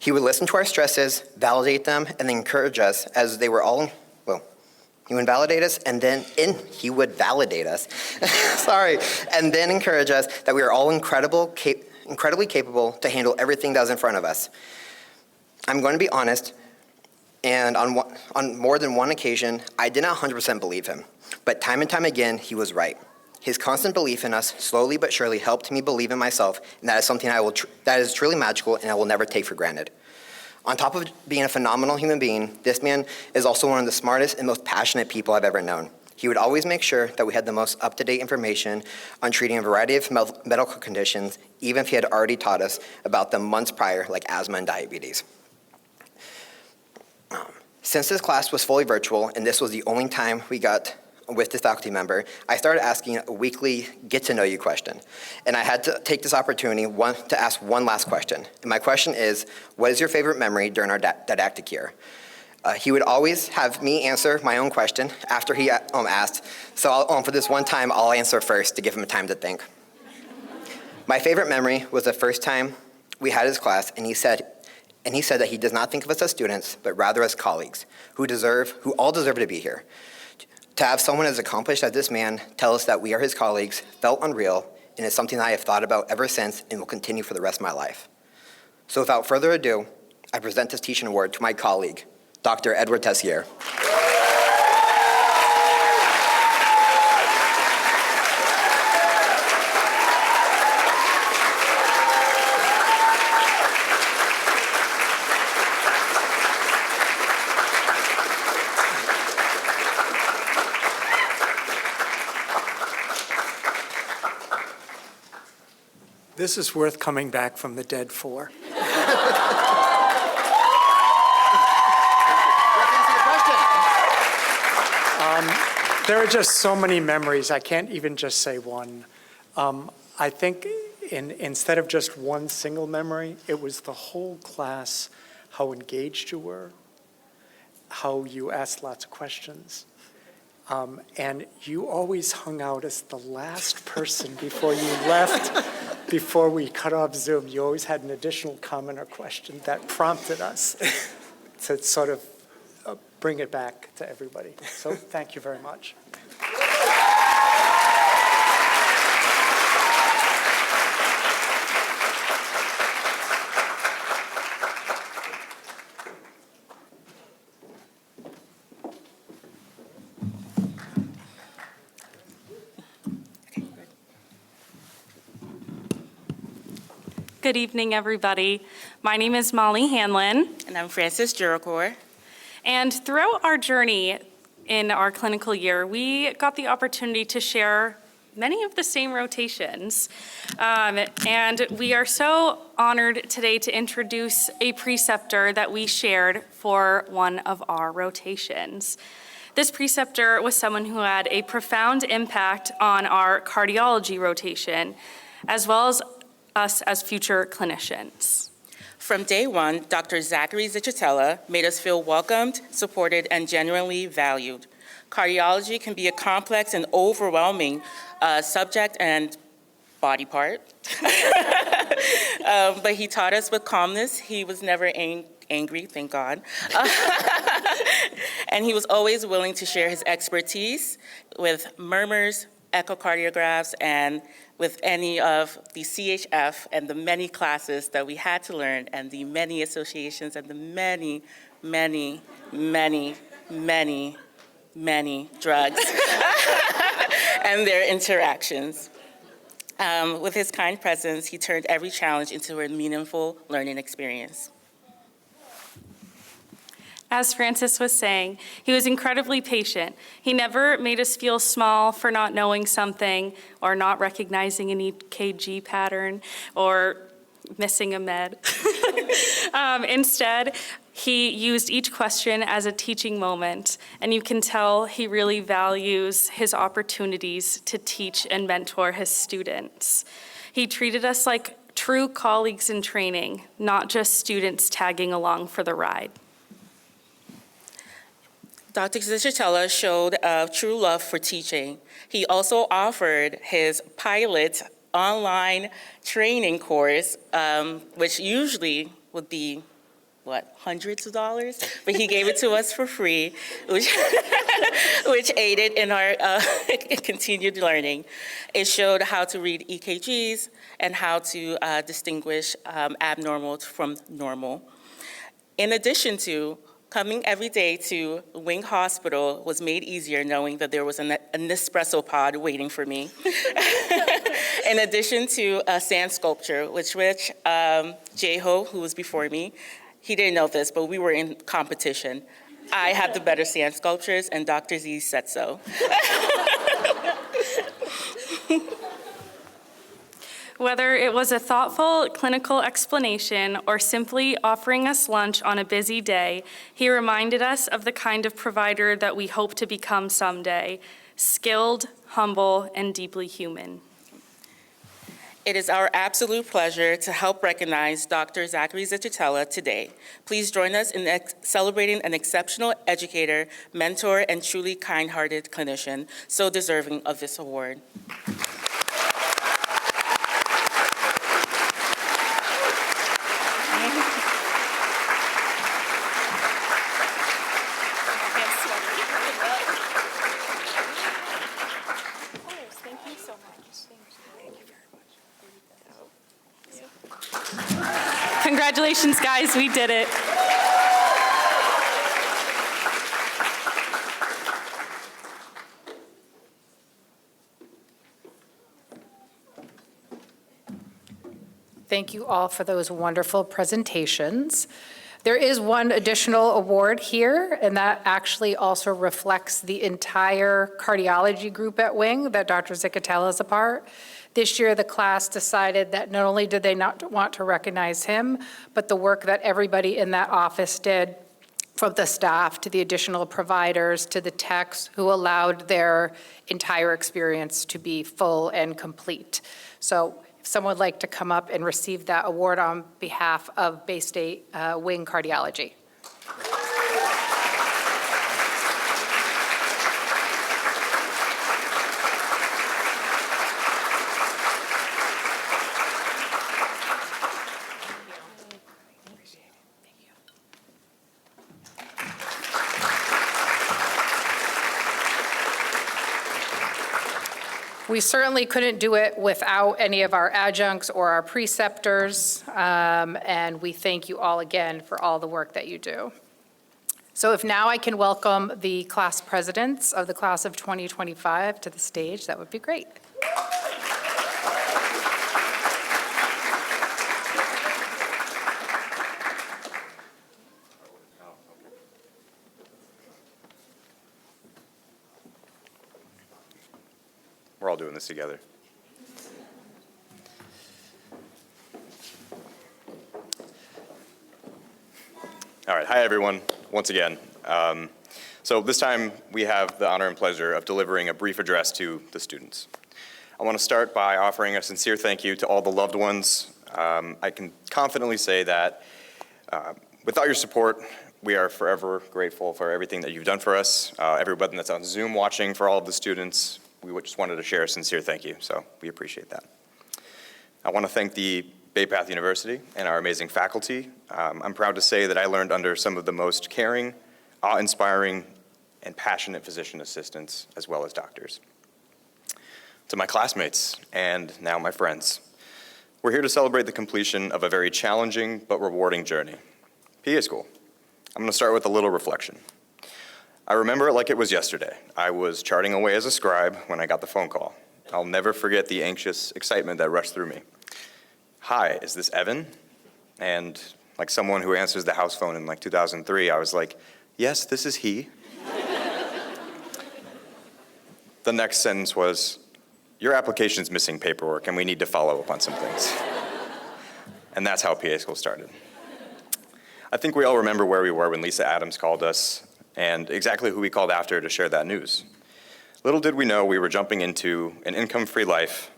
He would listen to our stresses, validate them, and then encourage us as they were all, he would validate us and then he would validate us, sorry, and then encourage us that we are all incredibly capable to handle everything that was in front of us. I'm going to be honest, and on more than one occasion, I did not 100% believe him, but time and time again, he was right. His constant belief in us, slowly but surely, helped me believe in myself, and that is something that is truly magical and I will never take for granted. On top of being a phenomenal human being, this man is also one of the smartest and most passionate people I've ever known. He would always make sure that we had the most up-to-date information on treating a variety of medical conditions, even if he had already taught us about them months prior, like asthma and diabetes. Since this class was fully virtual, and this was the only time we got with this faculty member, I started asking a weekly get-to-know-you question. And I had to take this opportunity to ask one last question. And my question is, what is your favorite memory during our didactic year? He would always have me answer my own question after he asked. So for this one time, I'll answer first to give him time to think. My favorite memory was the first time we had his class, and he said that he does not think of us as students, but rather as colleagues who all deserve to be here. To have someone as accomplished as this man tell us that we are his colleagues felt unreal, and is something I have thought about ever since and will continue for the rest of my life. So without further ado, I present this teaching award to my colleague, Dr. Edward Tessier. This is worth coming back from the dead for. There are just so many memories. I can't even just say one. I think instead of just one single memory, it was the whole class, how engaged you were, how you asked lots of questions. And you always hung out as the last person before you left before we cut off Zoom, you always had an additional comment or question that prompted us to sort of bring it back to everybody. So thank you very much. Good evening, everybody. My name is Molly Hanlon. And I'm Frances Jerichour. And throughout our journey in our clinical year, we got the opportunity to share many of the same rotations. And we are so honored today to introduce a preceptor that we shared for one of our rotations. This preceptor was someone who had a profound impact on our cardiology rotation, as well as us as future clinicians. From day one, Dr. Zachary Zicitella made us feel welcomed, supported, and genuinely valued. Cardiology can be a complex and overwhelming subject and body part. But he taught us with calmness. He was never angry, thank God. And he was always willing to share his expertise with murmurs, echocardiographs, and with any of the CHF and the many classes that we had to learn and the many associations and the many, many, many, many, many drugs and their interactions. With his kind presence, he turned every challenge into a meaningful learning experience. As Francis was saying, he was incredibly patient. He never made us feel small for not knowing something or not recognizing an EKG pattern or missing a med. Instead, he used each question as a teaching moment, and you can tell he really values his opportunities to teach and mentor his students. He treated us like true colleagues in training, not just students tagging along for the ride. Dr. Zicitella showed a true love for teaching. He also offered his pilot online training course, which usually would be, hundreds of dollars? But he gave it to us for free, which aided in our continued learning. It showed how to read EKGs and how to distinguish abnormal from normal. In addition to coming every day to Wing Hospital was made easier knowing that there was an espresso pod waiting for me. In addition to a sand sculpture, which Jeho, who was before me, he didn't know this, but we were in competition. I had the better sand sculptures, and Dr. Z said so. Whether it was a thoughtful clinical explanation or simply offering us lunch on a busy day, he reminded us of the kind of provider that we hope to become someday: skilled, humble, and deeply human. It is our absolute pleasure to help recognize Dr. Zachary Zicitella today. Please join us in celebrating an exceptional educator, mentor, and truly kind-hearted clinician, so deserving of this award. Congratulations, guys, we did it. Thank you all for those wonderful presentations. There is one additional award here, and that actually also reflects the entire cardiology group at Wing that Dr. Zicitella is a part. This year, the class decided that not only did they not want to recognize him, but the work that everybody in that office did, from the staff to the additional providers to the techs who allowed their entire experience to be full and complete. So if someone would like to come up and receive that award on behalf of Bay State Wing Cardiology. We certainly couldn't do it without any of our adjuncts or our preceptors, and we thank you all again for all the work that you do. So if now I can welcome the class presidents of the class of 2025 to the stage, that would be great. We're all doing this together. All right, hi everyone, once again. So this time we have the honor and pleasure of delivering a brief address to the students. I want to start by offering a sincere thank you to all the loved ones. I can confidently say that without your support, we are forever grateful for everything that you've done for us. Everybody that's on Zoom watching, for all of the students, we just wanted to share a sincere thank you, so we appreciate that. I want to thank the Bay Path University and our amazing faculty. I'm proud to say that I learned under some of the most caring, awe-inspiring, and passionate physician assistants, as well as doctors. To my classmates, and now my friends, we're here to celebrate the completion of a very challenging but rewarding journey, PA school. I'm going to start with a little reflection. I remember it like it was yesterday. I was charting away as a scribe when I got the phone call. I'll never forget the anxious excitement that rushed through me. Hi, is this Evan? And like someone who answers the house phone in like 2003, I was like, yes, this is he. The next sentence was, your application's missing paperwork and we need to follow up on some things. And that's how PA school started. I think we all remember where we were when Lisa Adams called us and exactly who we called after to share that news. Little did we know we were jumping into an income-free life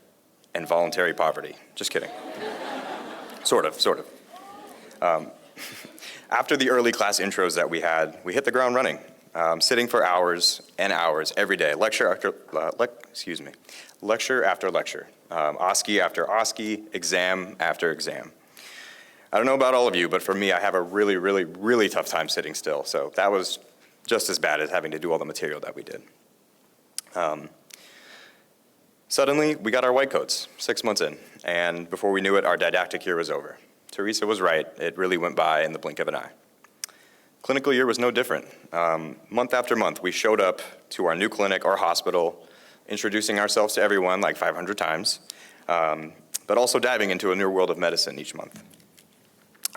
and voluntary poverty. Just kidding. Sort of. After the early class intros that we had, we hit the ground running, sitting for hours and hours every day, lecture after lecture, OSCE after OSCE, exam after exam. I don't know about all of you, but for me, I have a really, really, really tough time sitting still, so that was just as bad as having to do all the material that we did. Suddenly, we got our white coats 6 months in, and before we knew it, our didactic year was over. Teresa was right. It really went by in the blink of an eye. Clinical year was no different. Month after month, we showed up to our new clinic or hospital, introducing ourselves to everyone like 500 times, but also diving into a new world of medicine each month.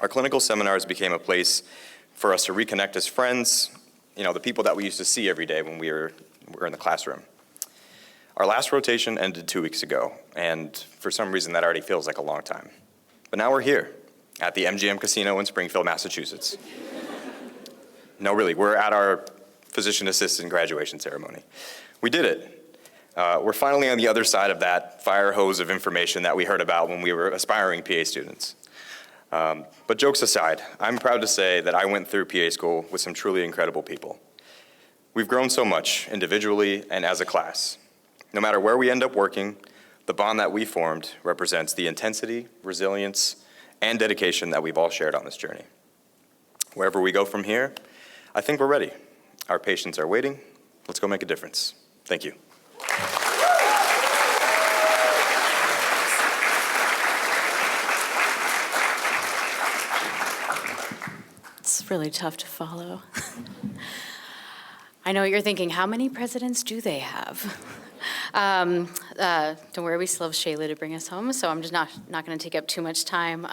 Our clinical seminars became a place for us to reconnect as friends, the people that we used to see every day when we were in the classroom. Our last rotation ended 2 weeks ago, and for some reason that already feels like a long time. But now we're here at the MGM Casino in Springfield, Massachusetts. No, really, we're at our physician assistant graduation ceremony. We did it. We're finally on the other side of that fire hose of information that we heard about when we were aspiring PA students. But jokes aside, I'm proud to say that I went through PA school with some truly incredible people. We've grown so much individually and as a class. No matter where we end up working, the bond that we formed represents the intensity, resilience, and dedication that we've all shared on this journey. Wherever we go from here, I think we're ready. Our patients are waiting. Let's go make a difference. Thank you. It's really tough to follow. I know what you're thinking, how many presidents do they have? Don't worry, we still have Shayla to bring us home, so I'm just not going to take up too much time.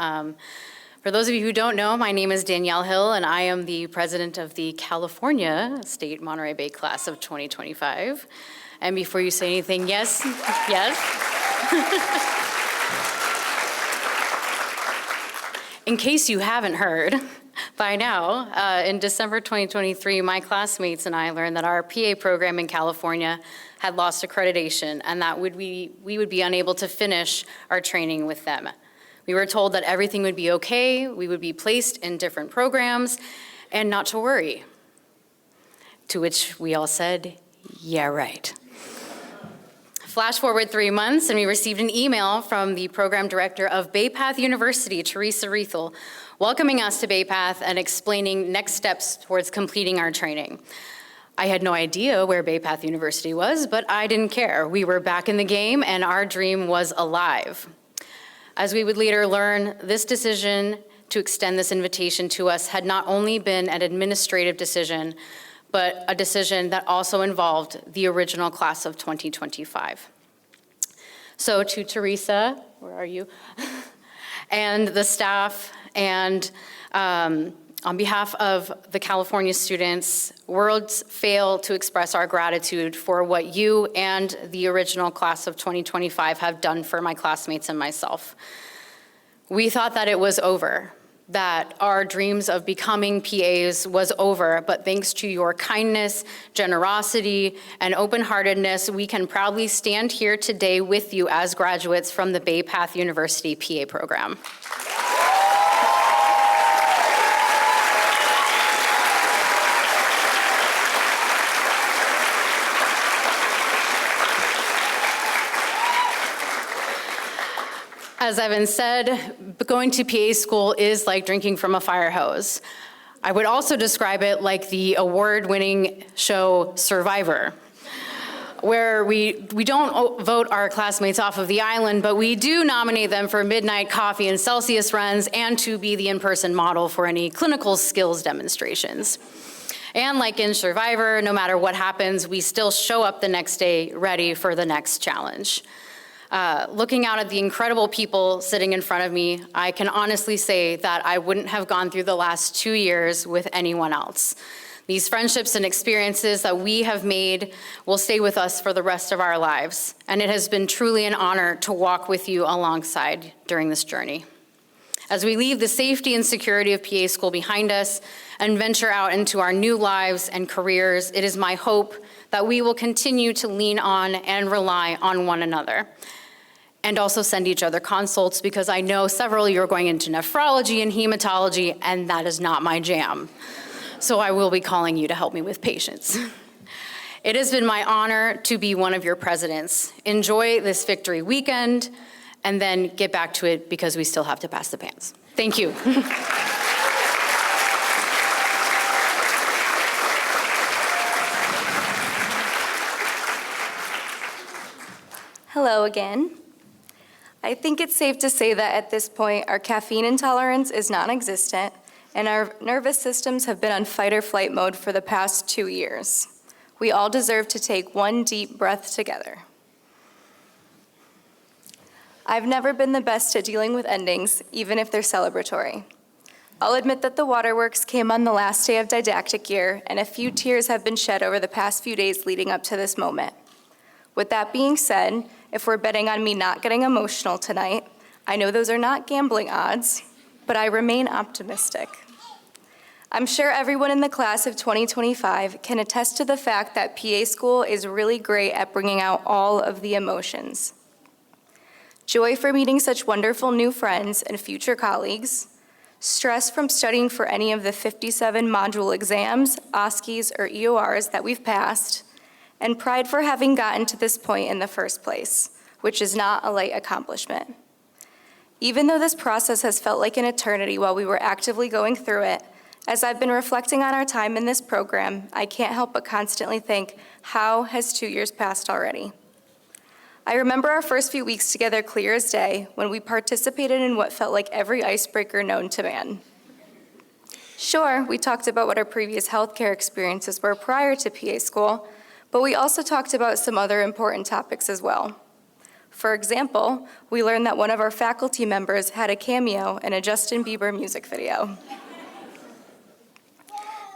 For those of you who don't know, my name is Danielle Hill, and I am the president of the California State Monterey Bay class of 2025. And before you say anything, yes. In case you haven't heard, by now, in December 2023, my classmates and I learned that our PA program in California had lost accreditation and that we would be unable to finish our training with them. We were told that everything would be okay, we would be placed in different programs, and not to worry. To which we all said, yeah, right. Flash forward 3 months, and we received an email from the program director of Bay Path University, Teresa Riethel, welcoming us to Bay Path and explaining next steps towards completing our training. I had no idea where Bay Path University was, but I didn't care. We were back in the game, and our dream was alive. As we would later learn, this decision to extend this invitation to us had not only been an administrative decision, but a decision that also involved the original class of 2025. So to Teresa, where are you? And the staff, and on behalf of the California students, words fail to express our gratitude for what you and the original class of 2025 have done for my classmates and myself. We thought that it was over, that our dreams of becoming PAs was over, but thanks to your kindness, generosity, and open-heartedness, we can proudly stand here today with you as graduates from the Bay Path University PA program. As Evan said, going to PA school is like drinking from a fire hose. I would also describe it like the award-winning show Survivor, where we don't vote our classmates off of the island, but we do nominate them for midnight coffee and Celsius runs and to be the in-person model for any clinical skills demonstrations. And like in Survivor, no matter what happens, we still show up the next day ready for the next challenge. Looking out at the incredible people sitting in front of me, I can honestly say that I wouldn't have gone through the last 2 years with anyone else. These friendships and experiences that we have made will stay with us for the rest of our lives, and it has been truly an honor to walk with you alongside during this journey. As we leave the safety and security of PA school behind us and venture out into our new lives and careers, it is my hope that we will continue to lean on and rely on one another. And also send each other consults, because I know several of you are going into nephrology and hematology, and that is not my jam. So I will be calling you to help me with patients. It has been my honor to be one of your presidents. Enjoy this victory weekend, and then get back to it because we still have to pass the pans. Thank you. Hello again. I think it's safe to say that at this point, our caffeine intolerance is non-existent, and our nervous systems have been on fight or flight mode for the past 2 years. We all deserve to take one deep breath together. I've never been the best at dealing with endings, even if they're celebratory. I'll admit that the waterworks came on the last day of didactic year, and a few tears have been shed over the past few days leading up to this moment. With that being said, if we're betting on me not getting emotional tonight, I know those are not gambling odds, but I remain optimistic. I'm sure everyone in the class of 2025 can attest to the fact that PA school is really great at bringing out all of the emotions. Joy for meeting such wonderful new friends and future colleagues, stress from studying for any of the 57 module exams, OSCEs, or EORs that we've passed, and pride for having gotten to this point in the first place, which is not a light accomplishment. Even though this process has felt like an eternity while we were actively going through it, as I've been reflecting on our time in this program, I can't help but constantly think, how has 2 years passed already? I remember our first few weeks together clear as day when we participated in what felt like every icebreaker known to man. Sure, we talked about what our previous healthcare experiences were prior to PA school, but we also talked about some other important topics as well. For example, we learned that one of our faculty members had a cameo in a Justin Bieber music video.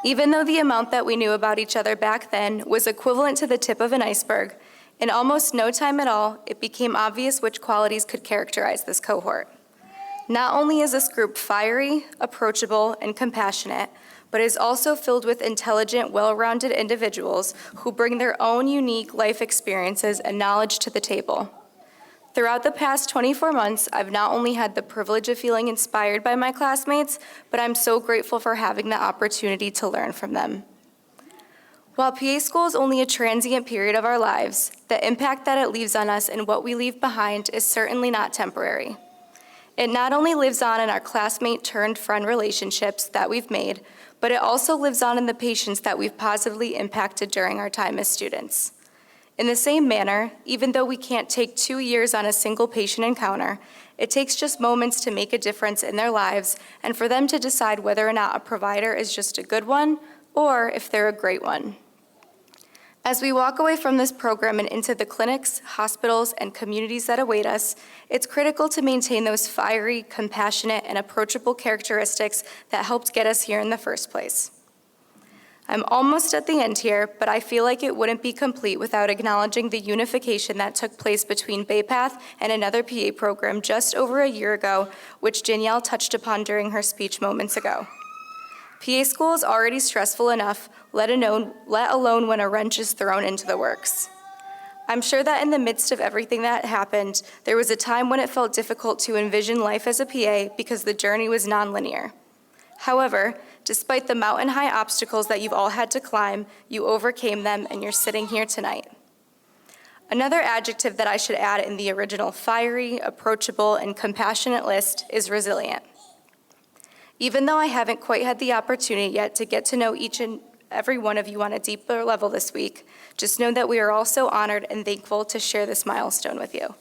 Even though the amount that we knew about each other back then was equivalent to the tip of an iceberg, in almost no time at all, it became obvious which qualities could characterize this cohort. Not only is this group fiery, approachable, and compassionate, but is also filled with intelligent, well-rounded individuals who bring their own unique life experiences and knowledge to the table. Throughout the past 24 months, I've not only had the privilege of feeling inspired by my classmates, but I'm so grateful for having the opportunity to learn from them. While PA school is only a transient period of our lives, the impact that it leaves on us and what we leave behind is certainly not temporary. It not only lives on in our classmate-turned-friend relationships that we've made, but it also lives on in the patients that we've positively impacted during our time as students. In the same manner, even though we can't take 2 years on a single patient encounter, it takes just moments to make a difference in their lives and for them to decide whether or not a provider is just a good one or if they're a great one. As we walk away from this program and into the clinics, hospitals, and communities that await us, it's critical to maintain those fiery, compassionate, and approachable characteristics that helped get us here in the first place. I'm almost at the end here, but I feel like it wouldn't be complete without acknowledging the unification that took place between BayPath and another PA program just over a year ago, which Danielle touched upon during her speech moments ago. PA school is already stressful enough, let alone when a wrench is thrown into the works. I'm sure that in the midst of everything that happened, there was a time when it felt difficult to envision life as a PA because the journey was nonlinear. However, despite the mountain-high obstacles that you've all had to climb, you overcame them and you're sitting here tonight. Another adjective that I should add in the original fiery, approachable, and compassionate list is resilient. Even though I haven't quite had the opportunity yet to get to know each and every one of you on a deeper level this week, just know that we are all so honored and thankful to share this milestone with you.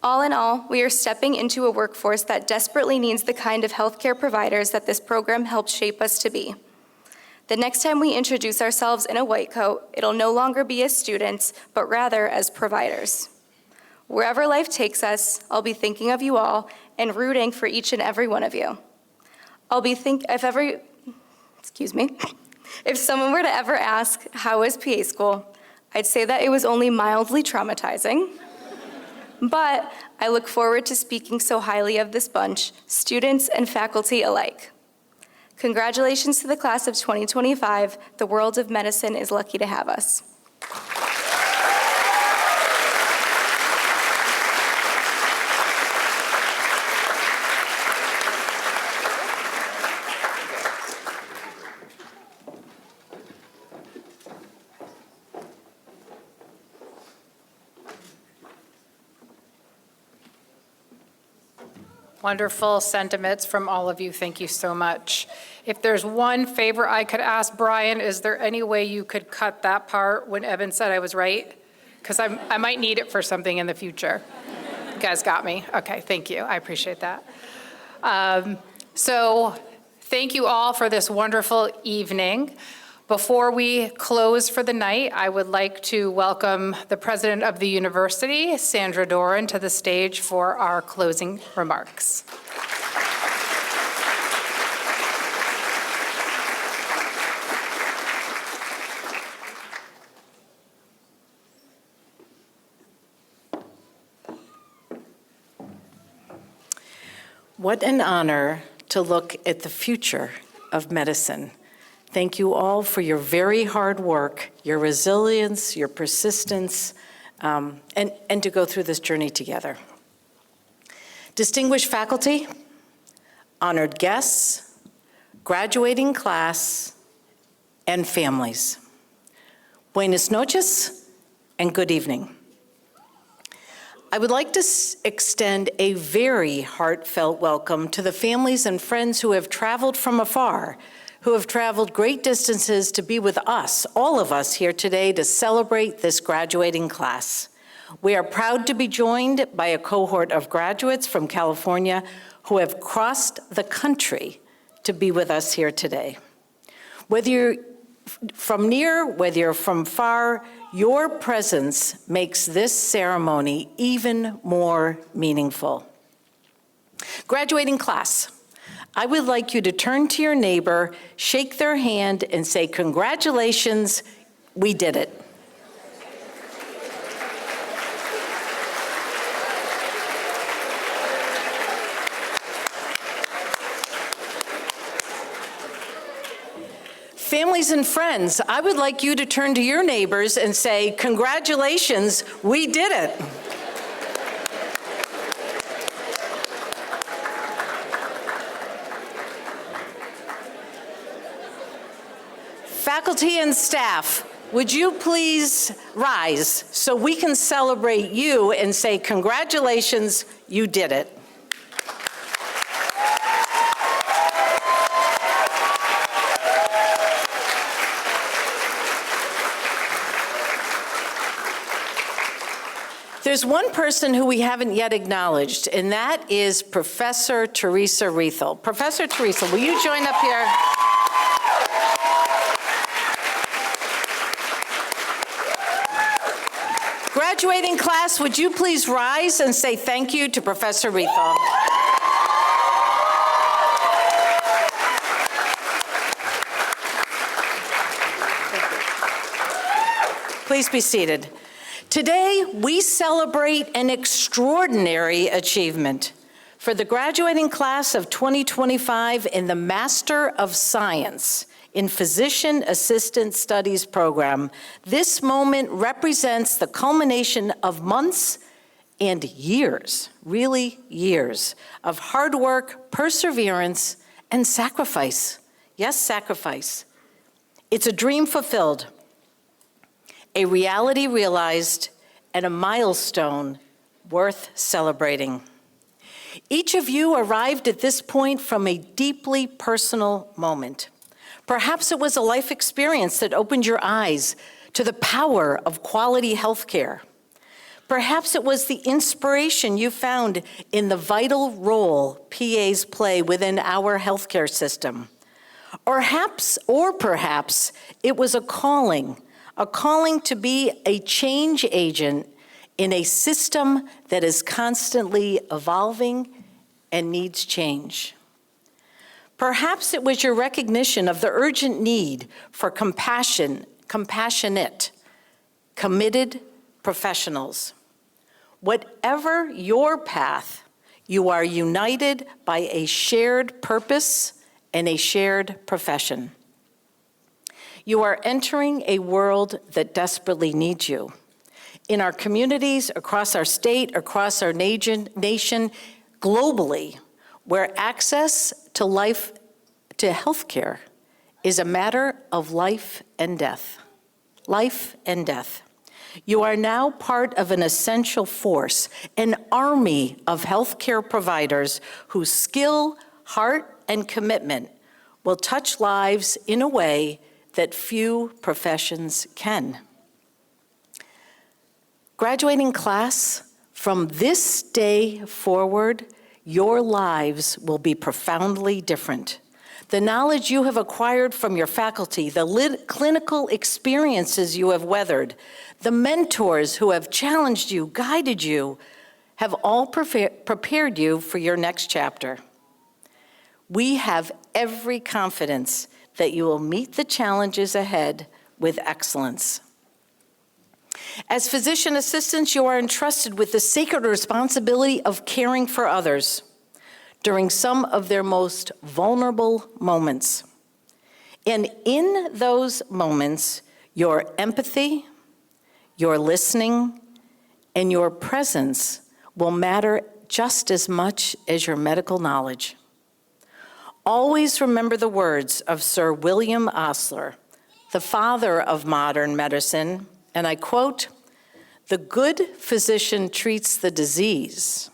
All in all, we are stepping into a workforce that desperately needs the kind of healthcare providers that this program helped shape us to be. The next time we introduce ourselves in a white coat, it'll no longer be as students, but rather as providers. Wherever life takes us, I'll be thinking of you all and rooting for each and every one of you. If someone were to ever ask, how was PA school? I'd say that it was only mildly traumatizing. But I look forward to speaking so highly of this bunch, students and faculty alike. Congratulations to the class of 2025. The world of medicine is lucky to have us. Wonderful sentiments from all of you. Thank you so much. If there's one favor I could ask Brian, is there any way you could cut that part when Evan said I was right? Because I might need it for something in the future. You guys got me? Okay, thank you. I appreciate that. So thank you all for this wonderful evening. Before we close for the night, I would like to welcome the president of the university, Sandra Doran, to the stage for our closing remarks. What an honor to look at the future of medicine. Thank you all for your very hard work, your resilience, your persistence, and to go through this journey together. Distinguished faculty, honored guests, graduating class, and families. Buenas noches and good evening. I would like to extend a very heartfelt welcome to the families and friends who have traveled from afar, who have traveled great distances to be with us, all of us here today, to celebrate this graduating class. We are proud to be joined by a cohort of graduates from California who have crossed the country to be with us here today. Whether you're from near, whether you're from far, your presence makes this ceremony even more meaningful. Graduating class, I would like you to turn to your neighbor, shake their hand, and say, congratulations, we did it. Families and friends, I would like you to turn to your neighbors and say, congratulations, we did it. Faculty and staff, would you please rise so we can celebrate you and say, congratulations, you did it. There's one person who we haven't yet acknowledged, and that is Professor Teresa Riethel. Professor Teresa, will you join up here? Graduating class, would you please rise and say thank you to Professor Riethel? Please be seated. Today, we celebrate an extraordinary achievement. For the graduating class of 2025 in the Master of Science in Physician Assistant Studies program, this moment represents the culmination of months and years, really years, of hard work, perseverance, and sacrifice. Yes, sacrifice. It's a dream fulfilled, a reality realized, and a milestone worth celebrating. Each of you arrived at this point from a deeply personal moment. Perhaps it was a life experience that opened your eyes to the power of quality health care. Perhaps it was the inspiration you found in the vital role PAs play within our healthcare system. Or perhaps it was a calling to be a change agent in a system that is constantly evolving and needs change. Perhaps it was your recognition of the urgent need for compassionate, committed professionals. Whatever your path, you are united by a shared purpose and a shared profession. You are entering a world that desperately needs you. In our communities, across our state, across our nation, globally, where access to healthcare is a matter of life and death. Life and death. You are now part of an essential force, an army of healthcare providers whose skill, heart, and commitment will touch lives in a way that few professions can. Graduating class, from this day forward, your lives will be profoundly different. The knowledge you have acquired from your faculty, the clinical experiences you have weathered, the mentors who have challenged you, guided you, have all prepared you for your next chapter. We have every confidence that you will meet the challenges ahead with excellence. As physician assistants, you are entrusted with the sacred responsibility of caring for others during some of their most vulnerable moments. And in those moments, your empathy, your listening, and your presence will matter just as much as your medical knowledge. Always remember the words of Sir William Osler, the father of modern medicine, and I quote, "The good physician treats the disease.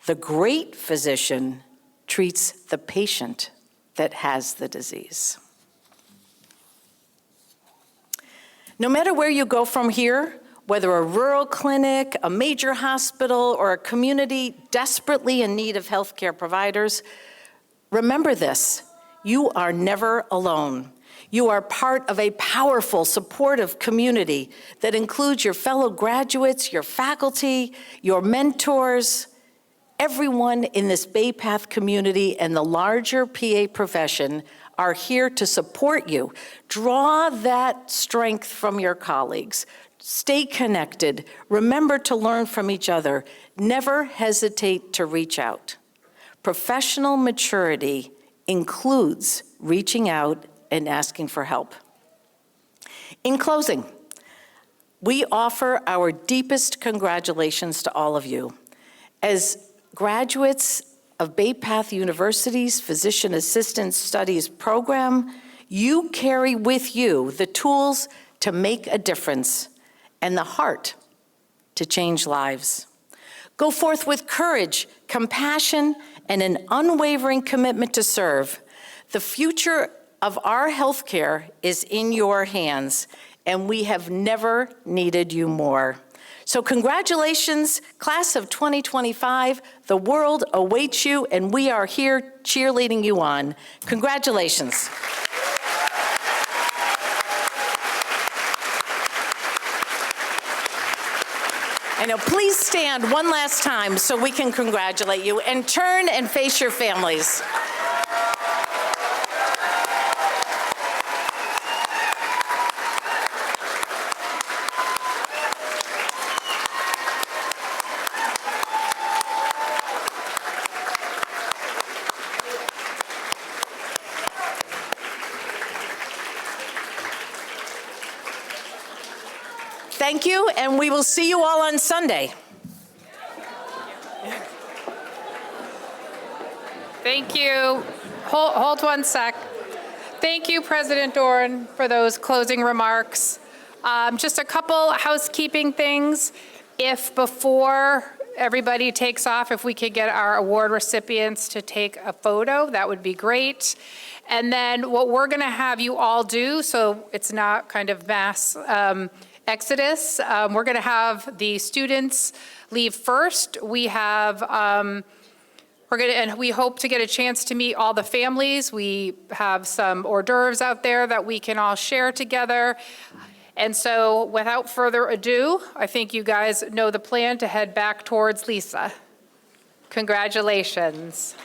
The great physician treats the patient that has the disease." No matter where you go from here, whether a rural clinic, a major hospital, or a community desperately in need of healthcare providers, remember this: you are never alone. You are part of a powerful, supportive community that includes your fellow graduates, your faculty, your mentors, everyone in this Bay Path community and the larger PA profession are here to support you. Draw that strength from your colleagues. Stay connected. Remember to learn from each other. Never hesitate to reach out. Professional maturity includes reaching out and asking for help. In closing, we offer our deepest congratulations to all of you. As graduates of Bay Path University's Physician Assistant Studies program, you carry with you the tools to make a difference and the heart to change lives. Go forth with courage, compassion, and an unwavering commitment to serve. The future of our healthcare is in your hands, and we have never needed you more. So congratulations, class of 2025. The world awaits you, and we are here cheerleading you on. Congratulations. And now please stand one last time so we can congratulate you, and turn and face your families. Thank you, and we will see you all on Sunday. Thank you. Hold one sec. Thank you, President Doran, for those closing remarks. Just a couple housekeeping things. If before everybody takes off, if we could get our award recipients to take a photo, that would be great. And then what we're going to have you all do, so it's not kind of mass exodus, we're going to have the students leave first. We have, and we hope to get a chance to meet all the families. We have some hors d'oeuvres out there that we can all share together. And so without further ado, I think you guys know the plan to head back towards Lisa. Congratulations.